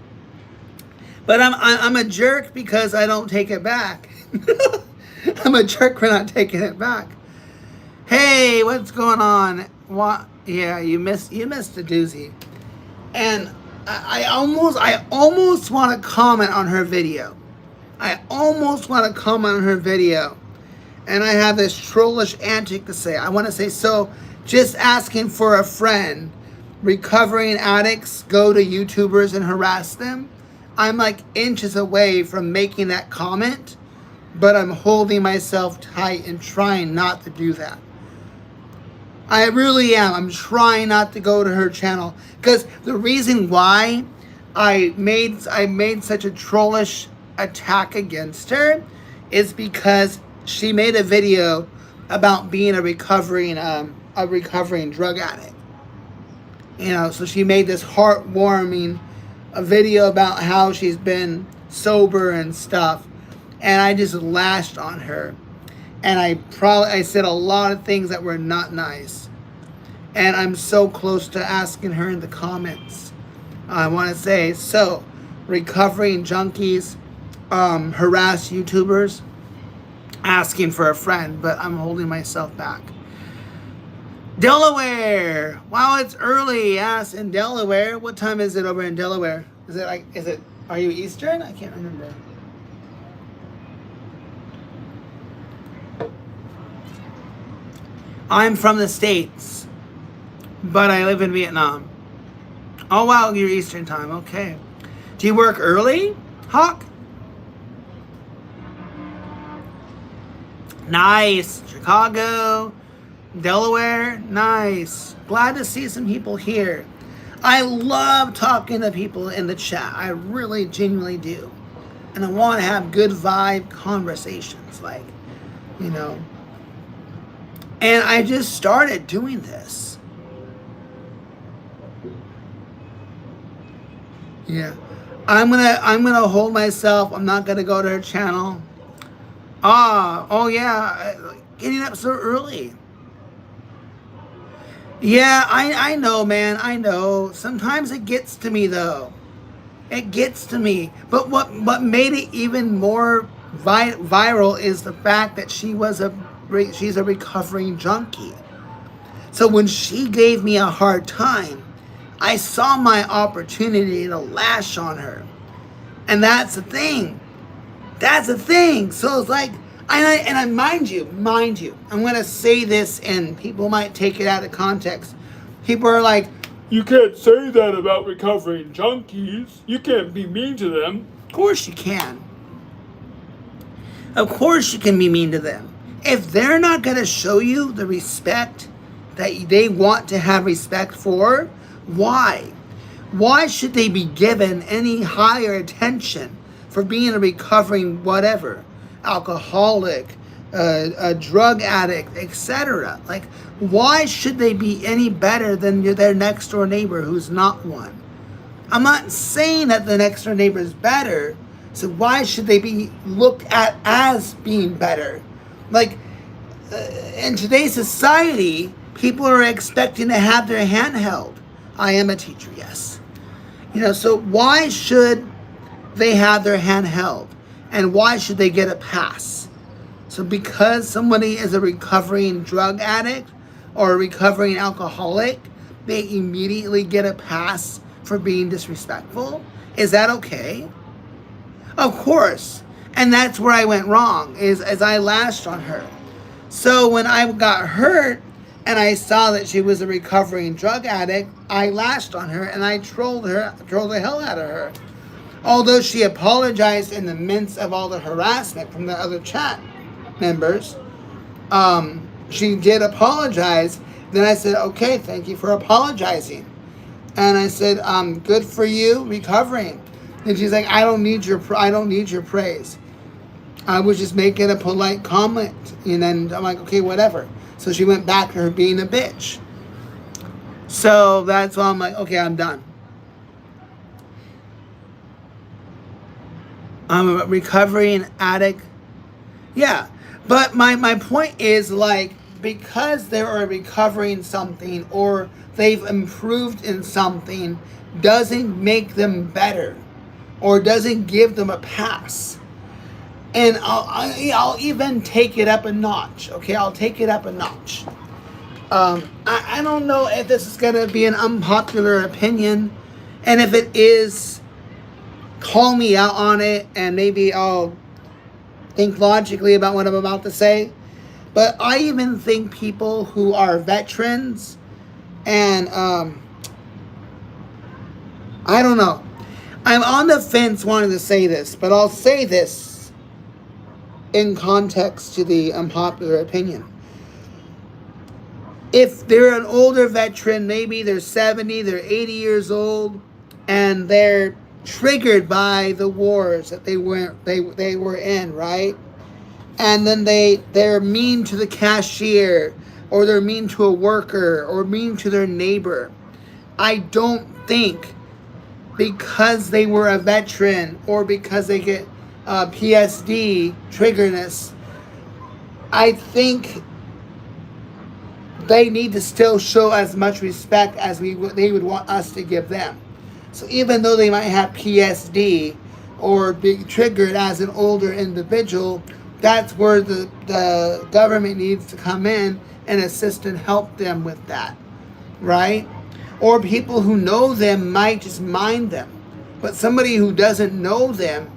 But I'm a jerk because I don't take it back. I'm a jerk for not taking it back. Hey, what's going on? What? Yeah, you missed the doozy. And I almost want to comment on her video. I almost want to comment on her video. And I have this trollish antic to say. I want to say, so just asking for a friend. Recovering addicts go to YouTubers and harass them. I'm like inches away from making that comment, but I'm holding myself tight and trying not to do that. I really am. I'm trying not to go to her channel because the reason why I made such a trollish attack against her is because she made a video about being a recovering drug addict. You know, so she made this heartwarming video about how she's been sober and stuff, and I just lashed on her, and I said a lot of things that were not nice, and I'm so close to asking her in the comments. I want to say, so recovering junkies harass YouTubers asking for a friend, but I'm holding myself back. Delaware. Wow, it's early. Yes, in Delaware. What time is it over in Delaware? Are you Eastern? I can't remember. I'm from the States, but I live in Vietnam. Oh, wow, you're Eastern time. Okay. Do you work early, Hawk? Nice. Chicago. Delaware, nice. Glad to see some people here. I love talking to people in the chat. I really genuinely do. And I want to have good vibe conversations, like, you know. And I just started doing this. Yeah. I'm gonna hold myself. I'm not gonna go to her channel. Oh yeah. Getting up so early. Yeah, I know, man. I know. Sometimes it gets to me, though. It gets to me. But what made it even more viral is the fact that she's a recovering junkie. So when she gave me a hard time, I saw my opportunity to lash on her. And that's the thing. That's the thing. So it's like, and mind you, I'm going to say this and people might take it out of context. People are like, you can't say that about recovering junkies. You can't be mean to them. Of course you can. Of course you can be mean to them. If they're not going to show you the respect that they want to have respect for, why? Why should they be given any higher attention for being a recovering whatever? Alcoholic, a drug addict, etc. Like, why should they be any better than their next door neighbor who's not one? I'm not saying that the next door neighbor is better, so why should they be looked at as being better? Like, in today's society, people are expecting to have their hand held. I am a teacher, yes. You know, so why should they have their hand held? And why should they get a pass? So because somebody is a recovering drug addict or a recovering alcoholic, they immediately get a pass for being disrespectful? Is that okay? Of course. And that's where I went wrong, is as I lashed on her. So when I got hurt and I saw that she was a recovering drug addict, I lashed on her and I trolled the hell out of her. Although she apologized in the midst of all the harassment from the other chat members, she did apologize. Then I said, okay, thank you for apologizing. And I said, good for you recovering. And she's like, I don't need your praise. I was just making a polite comment. And then I'm like, okay, whatever. So she went back to her being a bitch. So that's why I'm like, okay, I'm done. I'm a recovering addict. Yeah. But my point is, like, because they are recovering something or they've improved in something doesn't make them better or doesn't give them a pass. And I'll even take it up a notch. Okay, I'll take it up a notch. I don't know if this is going to be an unpopular opinion. And if it is, call me out on it and maybe I'll think logically about what I'm about to say. But I even think people who are veterans and I don't know. I'm on the fence wanting to say this, but I'll say this in context to the unpopular opinion. If they're an older veteran, maybe they're 70, they're 80 years old, and they're triggered by the wars that they were in, right? And then they're mean to the cashier, or they're mean to a worker, or mean to their neighbor. I don't think because they were a veteran or because they get PSD triggerness, I think they need to still show as much respect as they would want us to give them. So even though they might have PSD or be triggered as an older individual, that's where the government needs to come in and assist and help them with that, right? Or people who know them might just mind them. But somebody who doesn't know them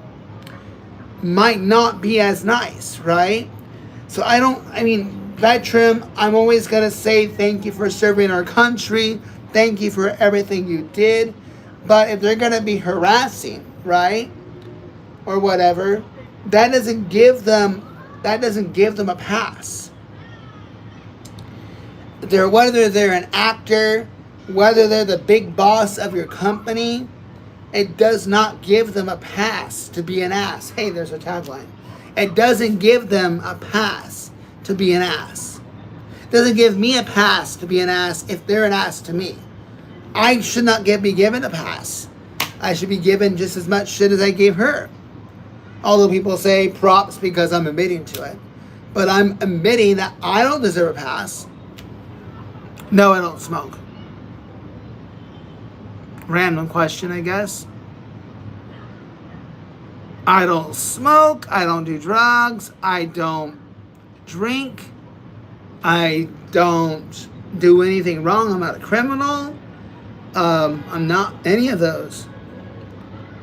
might not be as nice, right? So veteran, I'm always going to say thank you for serving our country. Thank you for everything you did. But if they're going to be harassing, right? Or whatever, that doesn't give them a pass. Whether they're an actor, whether they're the big boss of your company, it does not give them a pass to be an ass. Hey, there's a tagline. It doesn't give them a pass to be an ass. It doesn't give me a pass to be an ass if they're an ass to me. I should not be given a pass. I should be given just as much shit as I gave her. Although people say props because I'm admitting to it. But I'm admitting that I don't deserve a pass. No, I don't smoke. Random question, I guess. I don't smoke. I don't do drugs. I don't drink. I don't do anything wrong. I'm not a criminal. I'm not any of those.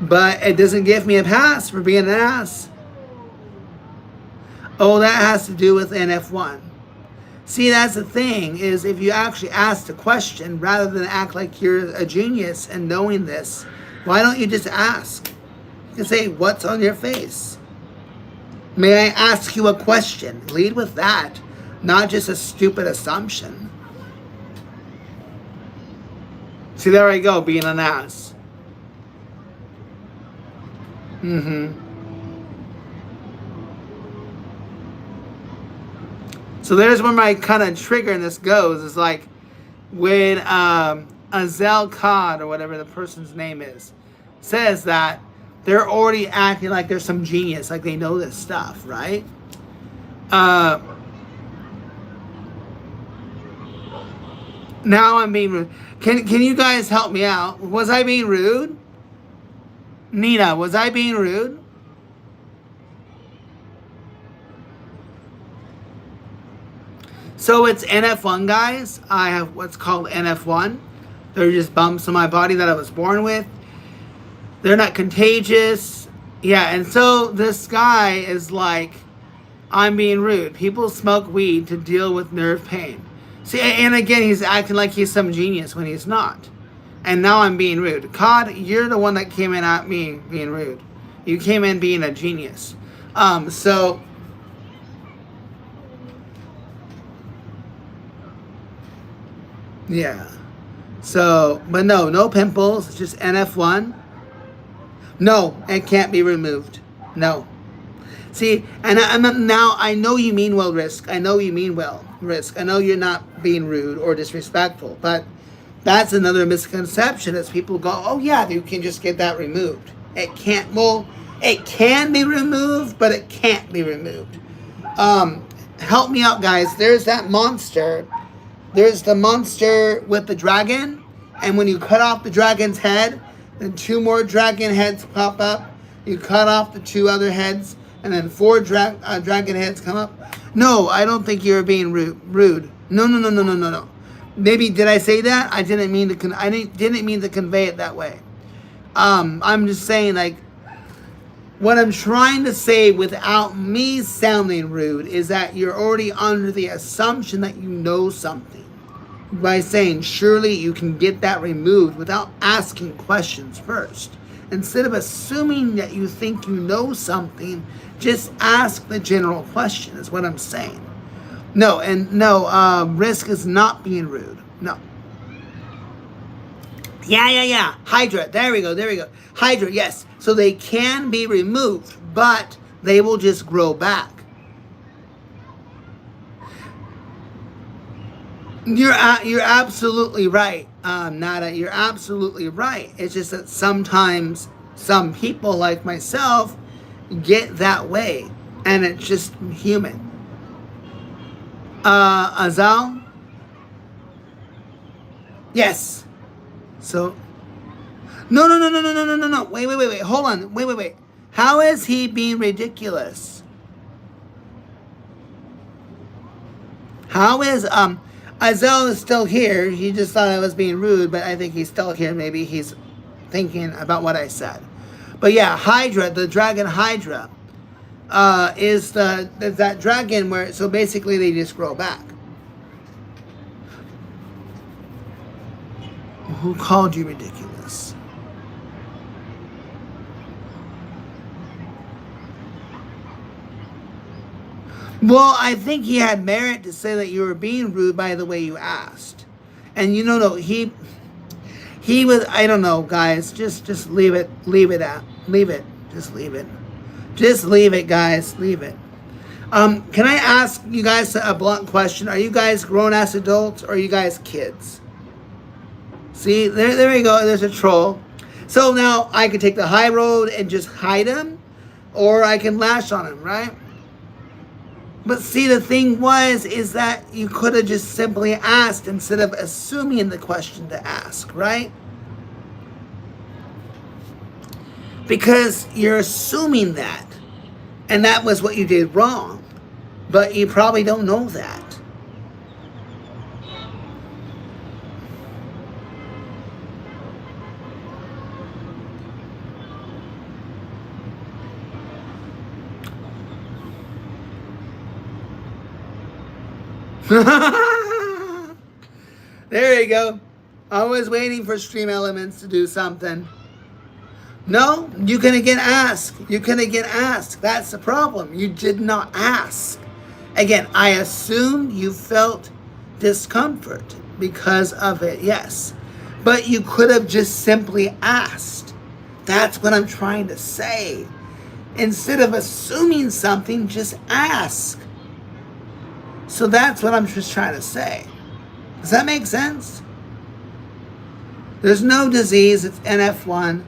But it doesn't give me a pass for being an ass. Oh, that has to do with NF1. See, that's the thing, is if you actually ask the question, rather than act like you're a genius and knowing this, why don't you just ask? You can say, what's on your face? May I ask you a question? Lead with that, not just a stupid assumption. See, there I go, being an ass. So there's where my kind of triggerness goes. Is like when Azel Khan, or whatever the person's name is, says that they're already acting like they're some genius, like they know this stuff, right? Now I'm being rude. Can you guys help me out? Was I being rude? Nina, was I being rude? So it's NF1, guys. I have what's called NF1. They're just bumps on my body that I was born with. They're not contagious. Yeah, and so this guy is like, I'm being rude. People smoke weed to deal with nerve pain. See, and again, he's acting like he's some genius when he's not. And now I'm being rude. Cod, you're the one that came in at me being rude. You came in being a genius. So... yeah. So, but no pimples. It's just NF1. No, it can't be removed. No. See, and now I know you mean well, Risk. I know you mean well, Risk. I know you're not being rude or disrespectful, but that's another misconception is people go, oh yeah, you can just get that removed. It can't, well, it can be removed, but it can't be removed. Help me out, guys. There's that monster. There's the monster with the dragon, and when you cut off the dragon's head, then 2 more dragon heads pop up. You cut off the 2 other heads, and then 4 dragon heads come up. No, I don't think you're being rude. No. Maybe did I say that? I didn't mean to. Didn't mean to convey it that way. I'm just saying, like, what I'm trying to say without me sounding rude is that you're already under the assumption that you know something. By saying, surely you can get that removed without asking questions first. Instead of assuming that you think you know something, just ask the general question, is what I'm saying. No, Risk is not being rude. No. Yeah. Hydra. There we go. Hydra, yes. So they can be removed, but they will just grow back. You're absolutely right, Nada. You're absolutely right. It's just that sometimes some people like myself get that way, and it's just human. Azal? Yes. So, no. Wait. Hold on. Wait. How is he being ridiculous? How is, Azal is still here. He just thought I was being rude, but I think he's still here. Maybe he's thinking about what I said. But yeah, Hydra, the dragon Hydra, is that dragon where, so basically they just grow back. Who called you ridiculous? Well, I think he had merit to say that you were being rude by the way you asked. And you know, he was, I don't know, guys, just leave it, just leave it, guys, leave it. Can I ask you guys a blunt question? Are you guys grown-ass adults or are you guys kids? See, there you go, there's a troll. So now I can take the high road and just hide him, or I can lash on him, right? But see, the thing is that you could have just simply asked instead of assuming the question to ask, right? Because you're assuming that. And that was what you did wrong. But you probably don't know that. There you go. Always waiting for Stream Elements to do something. No, you can again ask. That's the problem. You did not ask. Again, I assumed you felt discomfort because of it, yes. But you could have just simply asked. That's what I'm trying to say. Instead of assuming something, just ask. So that's what I'm just trying to say. Does that make sense? There's no disease. It's NF1.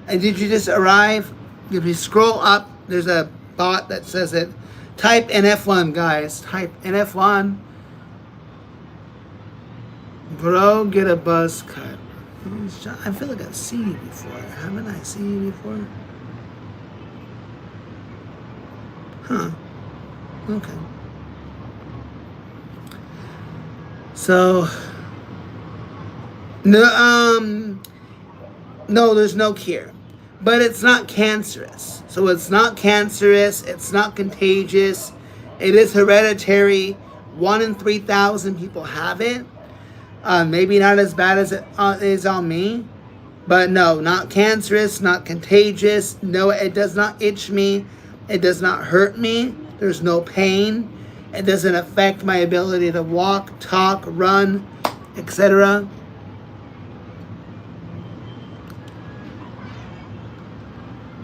And did you just arrive? If you scroll up, there's a bot that says it. Type NF1, guys. Type NF1. Bro, get a buzz cut. I feel like I've seen you before. Haven't I seen you before? Huh. Okay. So, no, there's no cure. But it's not cancerous. So it's not cancerous, it's not contagious, it is hereditary. 1 in 3,000 people have it. Maybe not as bad as it is on me. But no, not cancerous, not contagious. No, it does not itch me. It does not hurt me. There's no pain. It doesn't affect my ability to walk, talk, run, etc.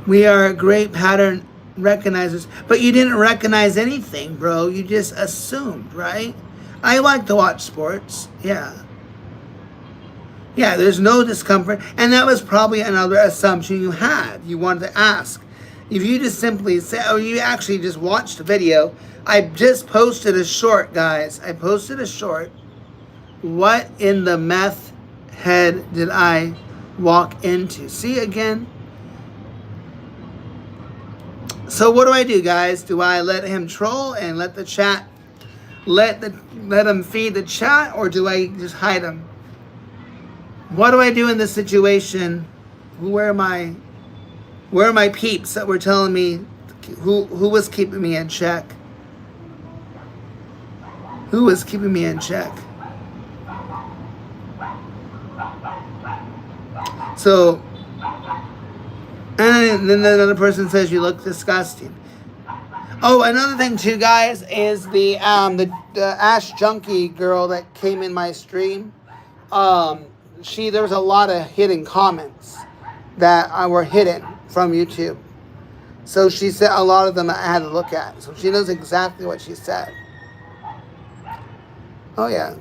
We are a great pattern recognizes, but you didn't recognize anything, bro. You just assumed, right? I like to watch sports. Yeah. Yeah, there's no discomfort. And that was probably another assumption you had. You wanted to ask. If you just simply say, oh, you actually just watched the video. I just posted a short, guys. I posted a short. What in the meth head did I walk into? See again? So what do I do, guys? Do I let him troll and let the chat, let him feed the chat, or do I just hide him? What do I do in this situation? Where are my peeps that were telling me who was keeping me in check? Who was keeping me in check? So, and then another person says you look disgusting. Oh, another thing too, guys, is the Ash Junkie girl that came in my stream. There was a lot of hidden comments that were hidden from YouTube. So she said a lot of them I had to look at. So she knows exactly what she said. Oh yeah.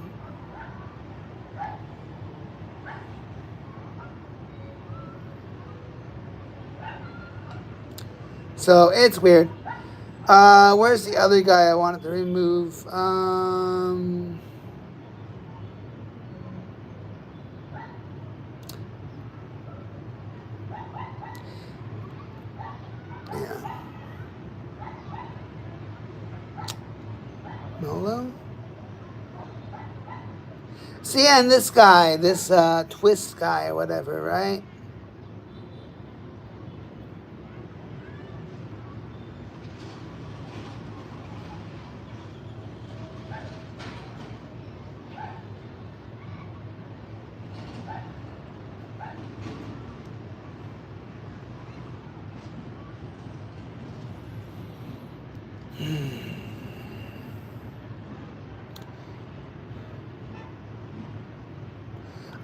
So it's weird. Where's the other guy I wanted to remove? Yeah. Nolo? See, and this guy, this twist guy or whatever, right?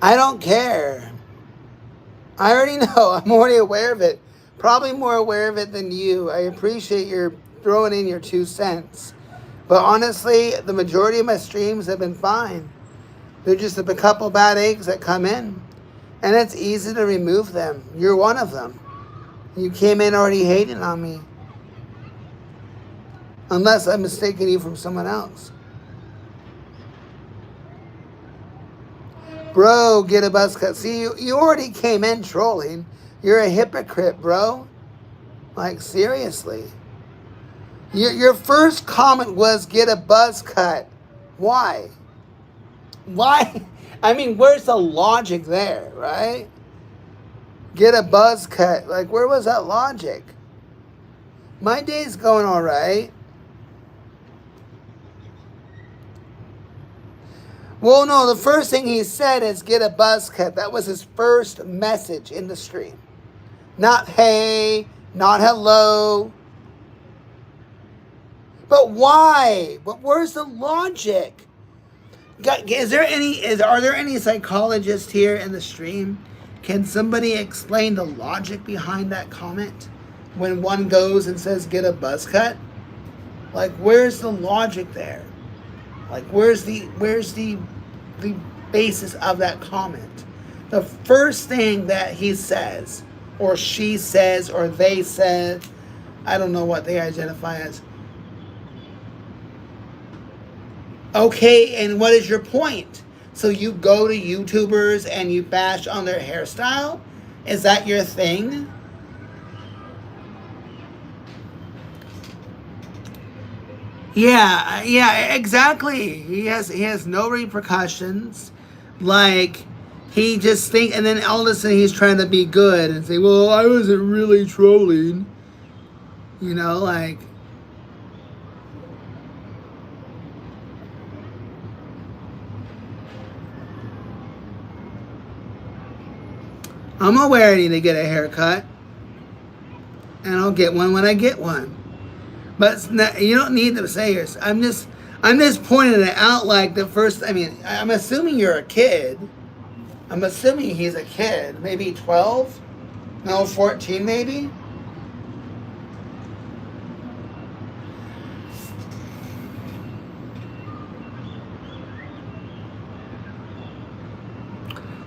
I don't care. I already know. I'm already aware of it. Probably more aware of it than you. I appreciate your throwing in your 2 cents. But honestly, the majority of my streams have been fine. They're just a couple bad eggs that come in. And it's easy to remove them. You're one of them. You came in already hating on me. Unless I'm mistaking you from someone else. Bro, get a buzz cut. See, you already came in trolling. You're a hypocrite, bro. Like, seriously. Your first comment was get a buzz cut. Why? Why? I mean, where's the logic there, right? Get a buzz cut. Like, where was that logic? My day's going all right. Well, no, the first thing he said is get a buzz cut. That was his first message in the stream. Not hey, not hello. But why? But where's the logic? Are there any psychologists here in the stream? Can somebody explain the logic behind that comment? When one goes and says get a buzz cut? Like, where's the logic there? Like, where's the basis of that comment? The first thing that he says, or she says, or they said, I don't know what they identify as. Okay, and what is your point? So you go to YouTubers and you bash on their hairstyle? Is that your thing? Yeah, exactly. He has no repercussions. Like, he just think, and then all of a sudden he's trying to be good and say, well, I wasn't really trolling. You know, like, I'm aware I need to get a haircut. And I'll get one when I get one. But you don't need to say yours. I'm just pointing it out. Like the first. I mean, I'm assuming you're a kid. I'm assuming he's a kid. Maybe 12. No, 14 maybe.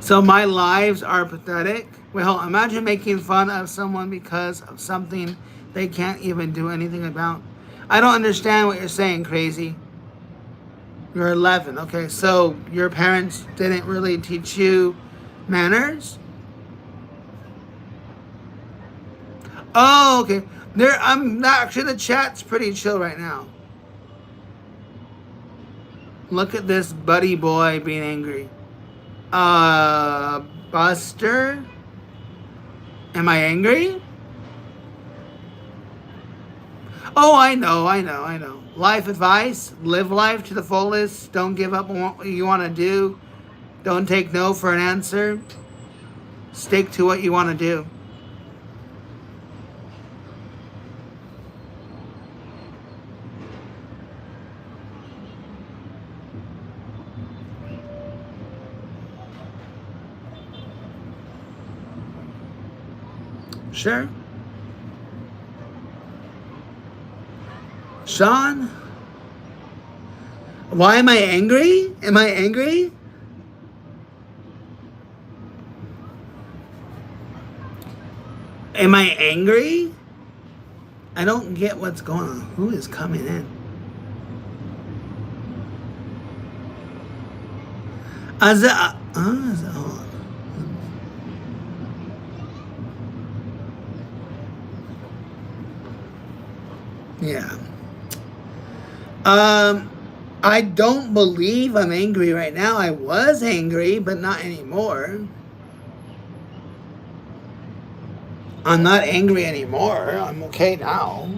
So my lives are pathetic. Well, imagine making fun of someone because of something they can't even do anything about. I don't understand what you're saying, crazy. You're 11. Okay, so your parents didn't really teach you manners? Oh, okay. I'm not actually, the chat's pretty chill right now. Look at this buddy boy being angry. Buster? Am I angry? Oh, I know. Life advice: live life to the fullest. Don't give up on what you want to do. Don't take no for an answer. Stick to what you want to do. Sure. Sean? Why am I angry? Am I angry? Am I angry? I don't get what's going on. Who is coming in? Hold on. Yeah. I don't believe I'm angry right now. I was angry, but not anymore. I'm not angry anymore. I'm okay now.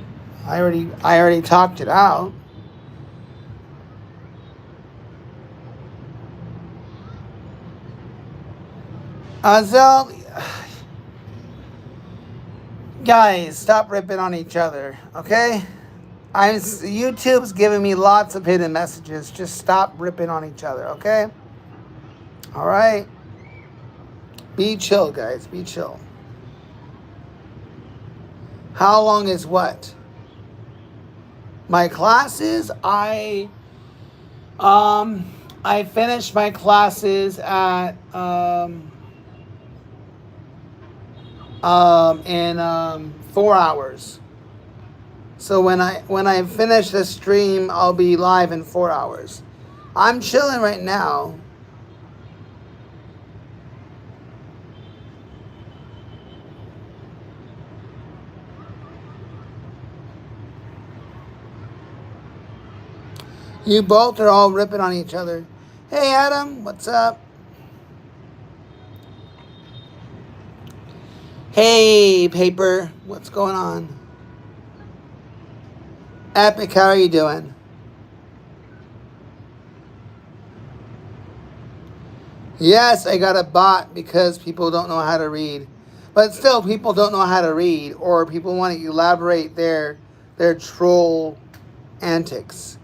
I already talked it out. So guys, stop ripping on each other, okay? YouTube's giving me lots of hidden messages. Just stop ripping on each other, okay? All right. Be chill, guys. Be chill. How long is what? My classes, I finished my classes at in 4 hours. So when I finish the stream, I'll be live in 4 hours. I'm chilling right now. You both are all ripping on each other. Hey Adam, what's up? Hey Paper, what's going on? Epic, how are you doing? Yes, I got a bot because people don't know how to read. But still, people don't know how to read, or people want to elaborate their troll antics.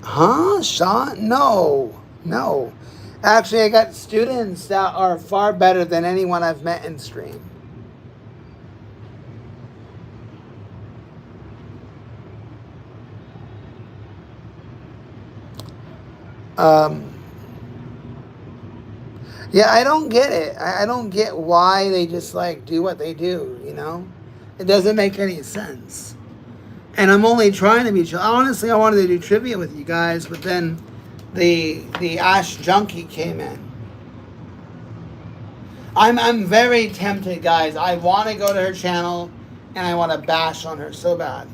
Huh, Sean? No. Actually, I got students that are far better than anyone I've met in stream. Yeah, I don't get it. I don't get why they just like do what they do, you know? It doesn't make any sense. And I'm only trying to be chill. Honestly, I wanted to do trivia with you guys, but then the Ash Junkie came in. I'm very tempted, guys. I want to go to her channel and I want to bash on her so bad.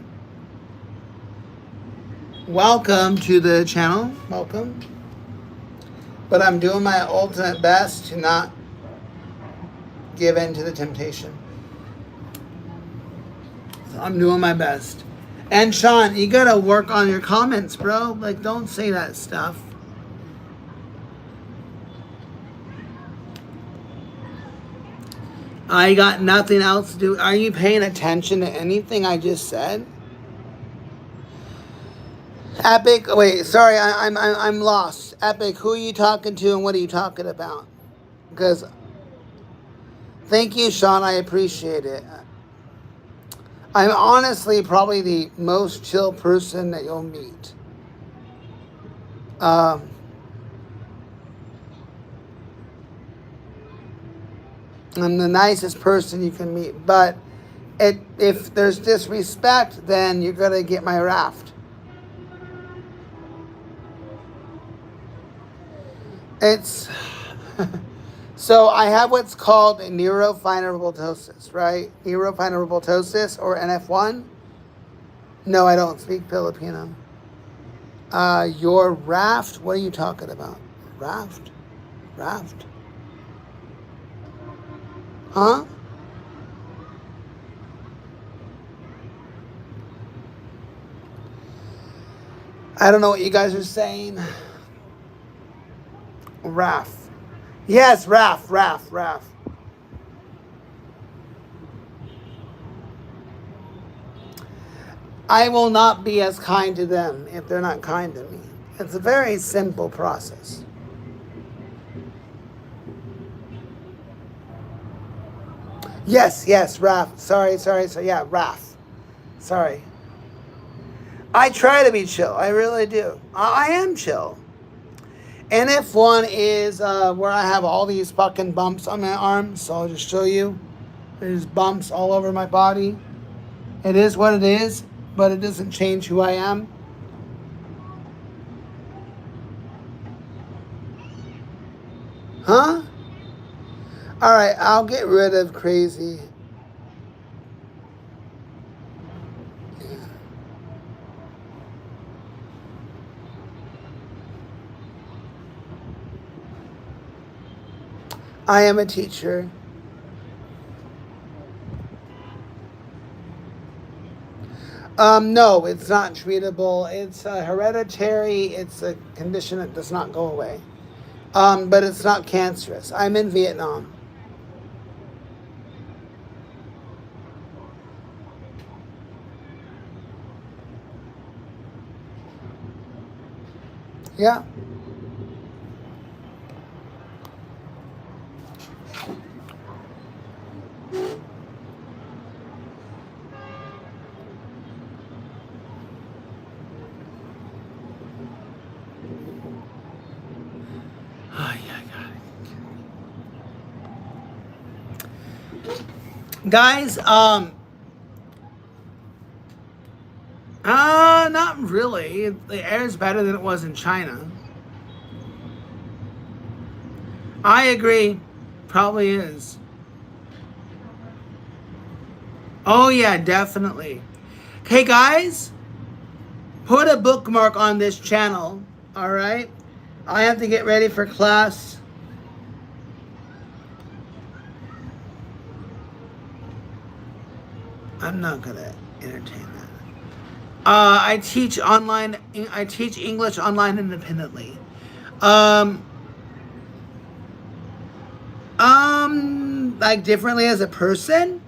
Welcome to the channel. Welcome. But I'm doing my ultimate best to not give in to the temptation. So I'm doing my best. And Sean, you gotta work on your comments, bro. Like, don't say that stuff. I got nothing else to do. Are you paying attention to anything I just said? Epic. Wait, sorry, I'm lost. Epic. Who are you talking to, and what are you talking about? Because thank you, Sean. I appreciate it. I'm honestly probably the most chill person that you'll meet. Um, I'm the nicest person you can meet, but if there's disrespect, then you're gonna get my raft. It's so I have what's called a neurofibromatosis, right? Neurofibromatosis or NF1. No, I don't speak Filipino. Your raft? What are you talking about? Raft? Raft? Huh? I don't know what you guys are saying. Raft. Yes, raft. I will not be as kind to them if they're not kind to me. It's a very simple process. Yes, raft. Sorry. Yeah, raft. Sorry. I try to be chill. I really do. I am chill. And if one is where I have all these fucking bumps on my arms, so I'll just show you. There's bumps all over my body. It is what it is, but it doesn't change who I am. Huh? Alright, I'll get rid of crazy. I am a teacher. No, it's not treatable. It's hereditary. It's a condition that does not go away. But it's not cancerous. I'm in Vietnam. Yeah. Oh, yeah, guys, not really. The air is better than it was in China. I agree. Probably is. Oh, yeah, definitely. Okay, guys, put a bookmark on this channel, all right? I have to get ready for class. I'm not going to entertain that. I teach online. I teach English online independently. Um, like differently as a person.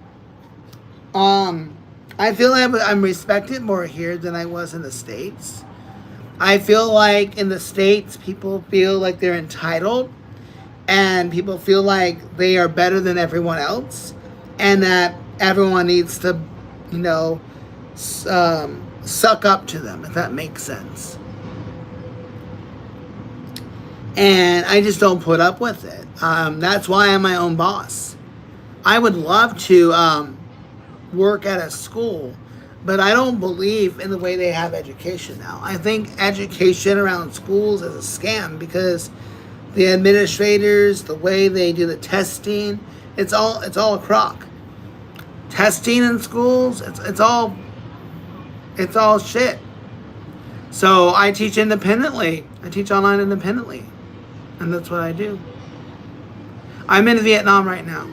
I feel like I'm respected more here than I was in the States. I feel like in the States, people feel like they're entitled and people feel like they are better than everyone else and that everyone needs to, you know, suck up to them, if that makes sense. And I just don't put up with it. That's why I'm my own boss. I would love to work at a school, but I don't believe in the way they have education now. I think education around schools is a scam because the administrators, the way they do the testing, it's all a crock. Testing in schools, it's all shit. So I teach independently. I teach online independently, and that's what I do. I'm in Vietnam right now.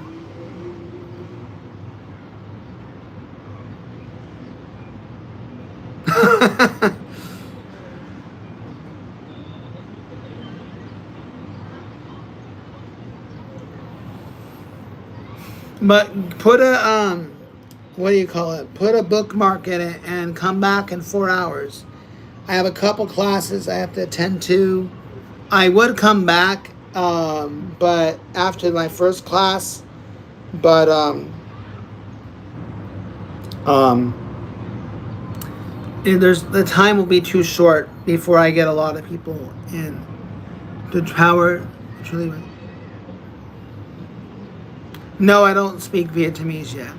But put a what do you call it? Put a bookmark in it and come back in 4 hours. I have a couple classes I have to attend to. I would come back, but after my first class, but there's the time will be too short before I get a lot of people in. The power, truly. No, I don't speak Vietnamese yet.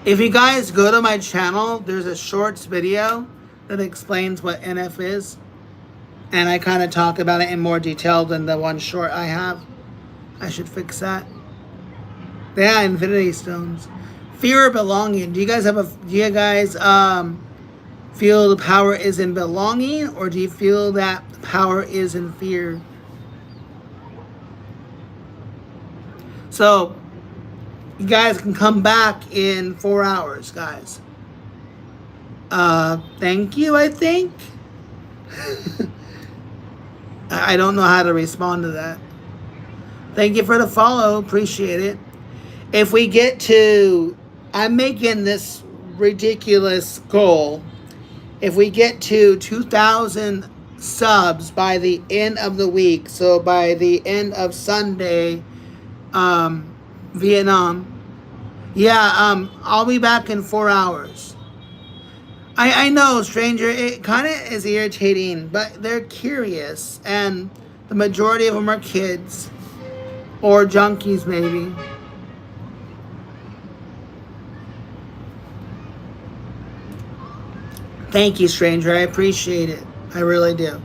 If you guys go to my channel, there's a shorts video that explains what NF is. And I kind of talk about it in more detail than the one short I have. I should fix that. Yeah, Infinity Stones. Fear of belonging. Do you guys feel the power is in belonging, or do you feel that the power is in fear? So, you guys can come back in 4 hours, guys. Thank you, I think. I don't know how to respond to that. Thank you for the follow. Appreciate it. If we get to... I'm making this ridiculous goal. If we get to 2,000 subs by the end of the week, so by the end of Sunday, Vietnam. Yeah, I'll be back in 4 hours. I know, stranger, it kind of is irritating, but they're curious, and the majority of them are kids, or junkies maybe. Thank you, stranger, I appreciate it. I really do.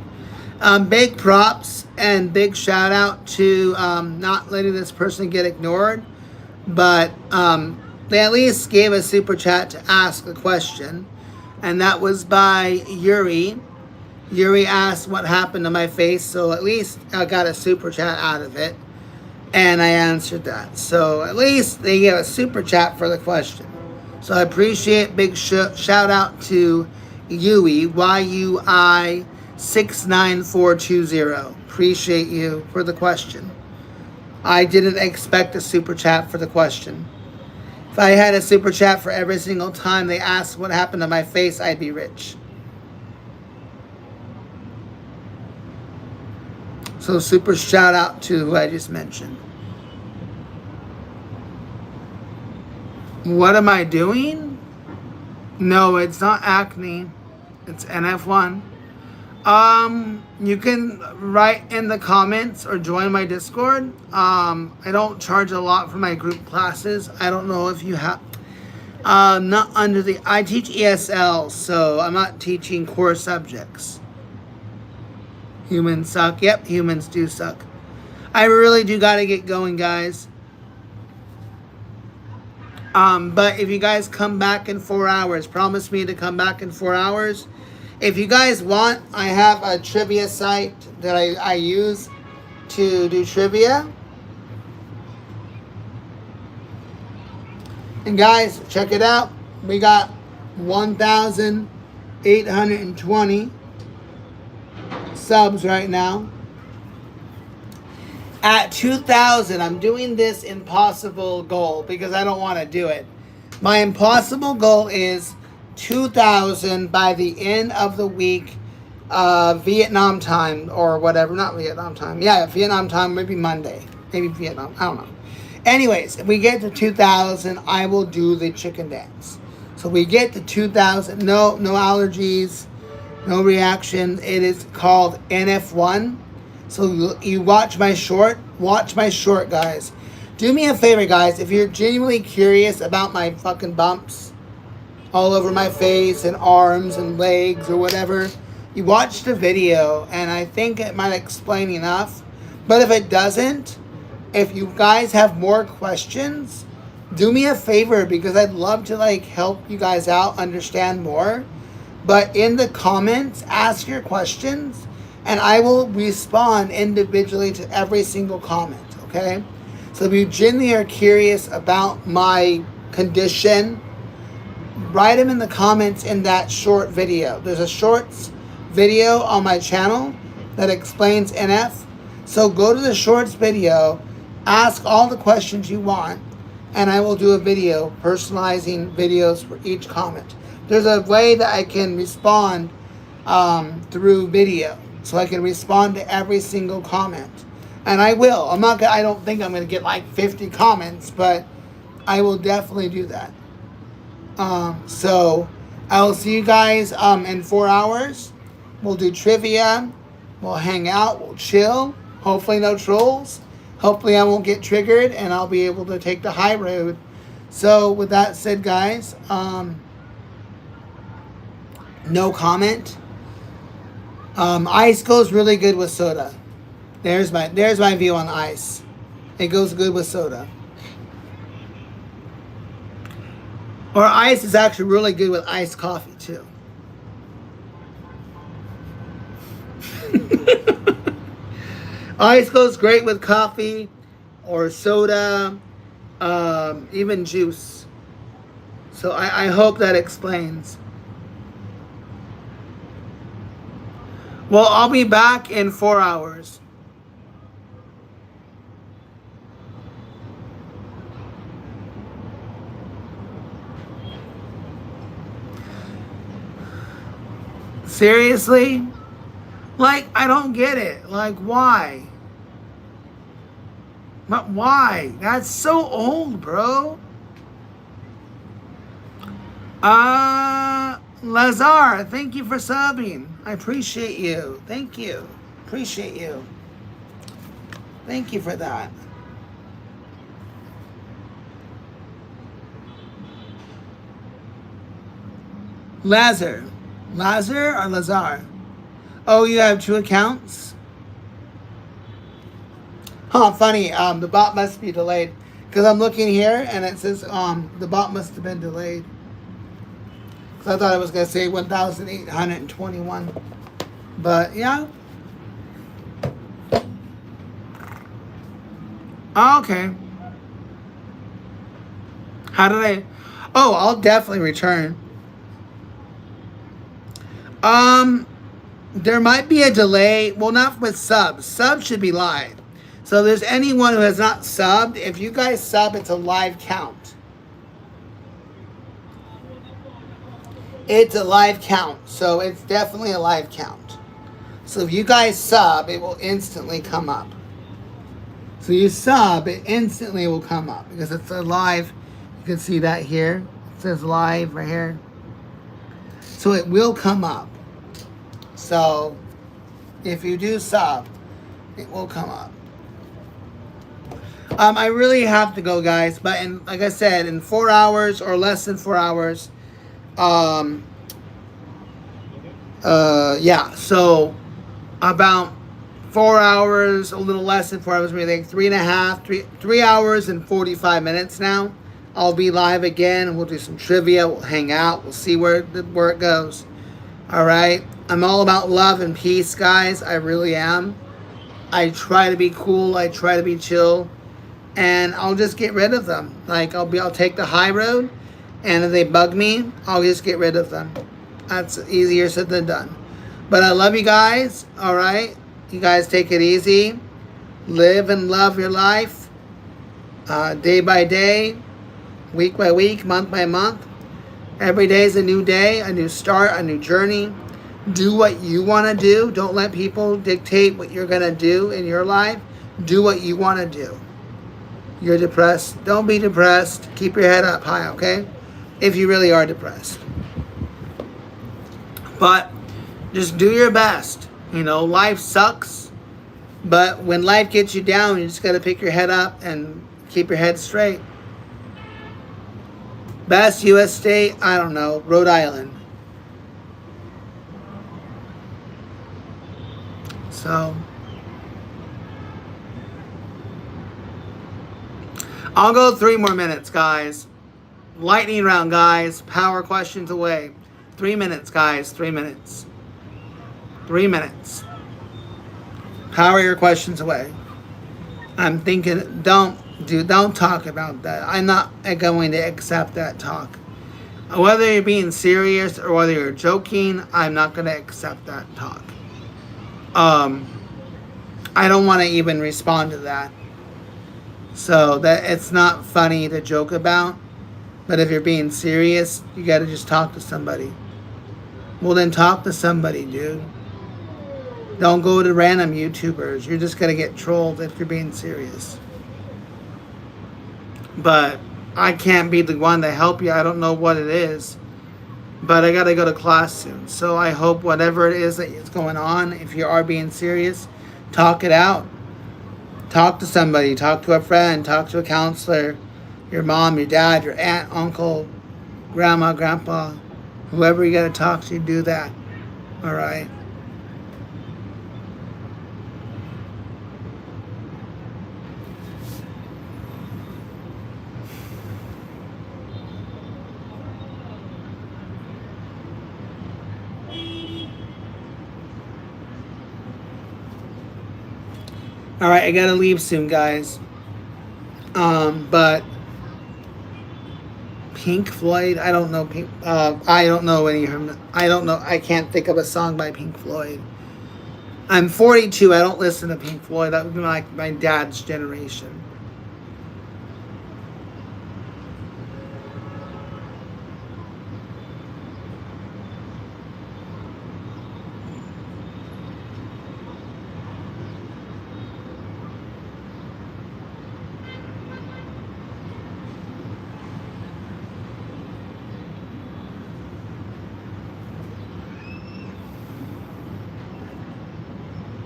Big props and big shout out to not letting this person get ignored, but they at least gave a super chat to ask a question. And that was by Yuri. Yuri asked what happened to my face, so at least I got a super chat out of it. And I answered that. So at least they gave a super chat for the question. So I appreciate big shout out to Yui, YUI 69420. Appreciate you for the question. I didn't expect a super chat for the question. If I had a super chat for every single time they asked what happened to my face, I'd be rich. So super shout out to who I just mentioned. What am I doing? No, it's not acne. It's NF1. You can write in the comments or join my Discord. I don't charge a lot for my group classes. I don't know if you have. Not under the. I teach ESL, so I'm not teaching core subjects. Humans suck. Yep, humans do suck. I really do gotta get going, guys. But if you guys come back in 4 hours, promise me to come back in 4 hours. If you guys want, I have a trivia site that I use to do trivia. And guys, check it out. We got 1,820 subs right now. At 2,000, I'm doing this impossible goal because I don't want to do it. My impossible goal is 2,000 by the end of the week, Vietnam time or whatever. Not Vietnam time. Yeah, Vietnam time, maybe Monday. Maybe Vietnam. I don't know. Anyways, if we get to 2,000, I will do the chicken dance. So we get to 2,000. No allergies, no reaction. It is called NF1. So you watch my short. Watch my short, guys. Do me a favor, guys. If you're genuinely curious about my fucking bumps all over my face and arms and legs or whatever, you watch the video and I think it might explain enough. But if it doesn't, if you guys have more questions, do me a favor because I'd love to help you guys out, understand more. But in the comments, ask your questions and I will respond individually to every single comment, okay? So if you genuinely are curious about my condition, write them in the comments in that short video. There's a shorts video on my channel that explains NF. So go to the shorts video Ask all the questions you want, and I will do a video personalizing videos for each comment. There's a way that I can respond through video, so I can respond to every single comment, and I will. I'm not. I don't think I'm going to get like 50 comments, but I will definitely do that. So I will see you guys in 4 hours. We'll do trivia. We'll hang out. We'll chill. Hopefully no trolls. Hopefully I won't get triggered and I'll be able to take the high road. So with that said, guys, no comment. Ice goes really good with soda. There's my view on ice. It goes good with soda. Or ice is actually really good with iced coffee too. Ice goes great with coffee or soda, even juice. So I hope that explains. Well, I'll be back in 4 hours. Seriously? Like, I don't get it. Like, why? But why? That's so old, bro. Lazar, thank you for subbing. I appreciate you. Thank you. Appreciate you. Thank you for that. Lazar or Lazar? Oh, you have 2 accounts? Huh, funny. The bot must be delayed. Because I'm looking here and it says the bot must have been delayed. So I thought it was going to say 1,821. But, yeah. Oh, okay. How did I... Oh, I'll definitely return. There might be a delay. Well, not with subs. Subs should be live. So if there's anyone who has not subbed, if you guys sub, it's a live count. It's a live count. So it's definitely a live count. So if you guys sub, it will instantly come up. So you sub, it instantly will come up because it's a live. You can see that here. It says live right here. So it will come up. So if you do sub, it will come up. I really have to go, guys. But like I said, in 4 hours or less than 4 hours. Yeah. So about 4 hours, a little less than 4 hours, maybe like 3 hours and 45 minutes now. I'll be live again and we'll do some trivia. We'll hang out. We'll see where it goes. All right. I'm all about love and peace, guys. I really am. I try to be cool. I try to be chill. And I'll just get rid of them. Like I'll take the high road. And if they bug me, I'll just get rid of them. That's easier said than done. But I love you guys. All right. You guys take it easy. Live and love your life. Day by day. Week by week. Month by month. Every day is a new day. A new start. A new journey. Do what you want to do. Don't let people dictate what you're going to do in your life. Do what you want to do. You're depressed. Don't be depressed. Keep your head up high, okay? If you really are depressed. But just do your best. You know, life sucks. But when life gets you down, you just got to pick your head up and keep your head straight. Best U.S. state? I don't know. Rhode Island. So I'll go 3 more minutes, guys. Lightning round, guys. Power questions away. 3 minutes, guys. 3 minutes. 3 minutes. Power your questions away. I'm thinking, don't talk about that. I'm not going to accept that talk. Whether you're being serious or whether you're joking, I'm not going to accept that talk. I don't want to even respond to that. So that it's not funny to joke about. But if you're being serious, you gotta just talk to somebody. Well, then talk to somebody, dude. Don't go to random YouTubers. You're just gonna get trolled if you're being serious. But I can't be the one to help you. I don't know what it is. But I gotta go to class soon. So I hope whatever it is that is going on, if you are being serious, talk it out. Talk to somebody. Talk to a friend. Talk to a counselor. Your mom, your dad, your aunt, uncle, grandma, grandpa. Whoever you gotta talk to, do that. Alright? Alright, I gotta leave soon, guys. But Pink Floyd, I don't know I don't know any of them. I don't know. I can't think of a song by Pink Floyd. I'm 42. I don't listen to Pink Floyd. That would be like my dad's generation.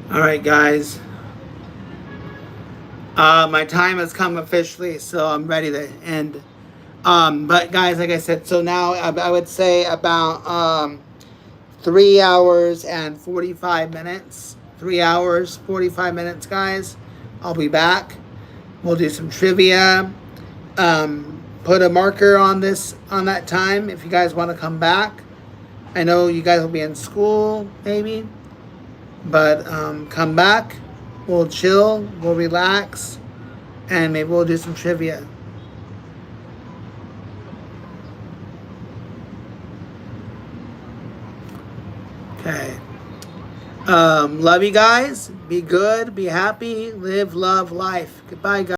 Alright, guys. My time has come officially, so I'm ready to end. But guys, like I said, so now I would say about 3 hours and 45 minutes. 3 hours, 45 minutes, guys. I'll be back. We'll do some trivia. Put a marker on that time if you guys want to come back. I know you guys will be in school, maybe. But come back. We'll chill. We'll relax. And maybe we'll do some trivia. Okay. Love you guys. Be good. Be happy. Live, love, life. Goodbye, guys.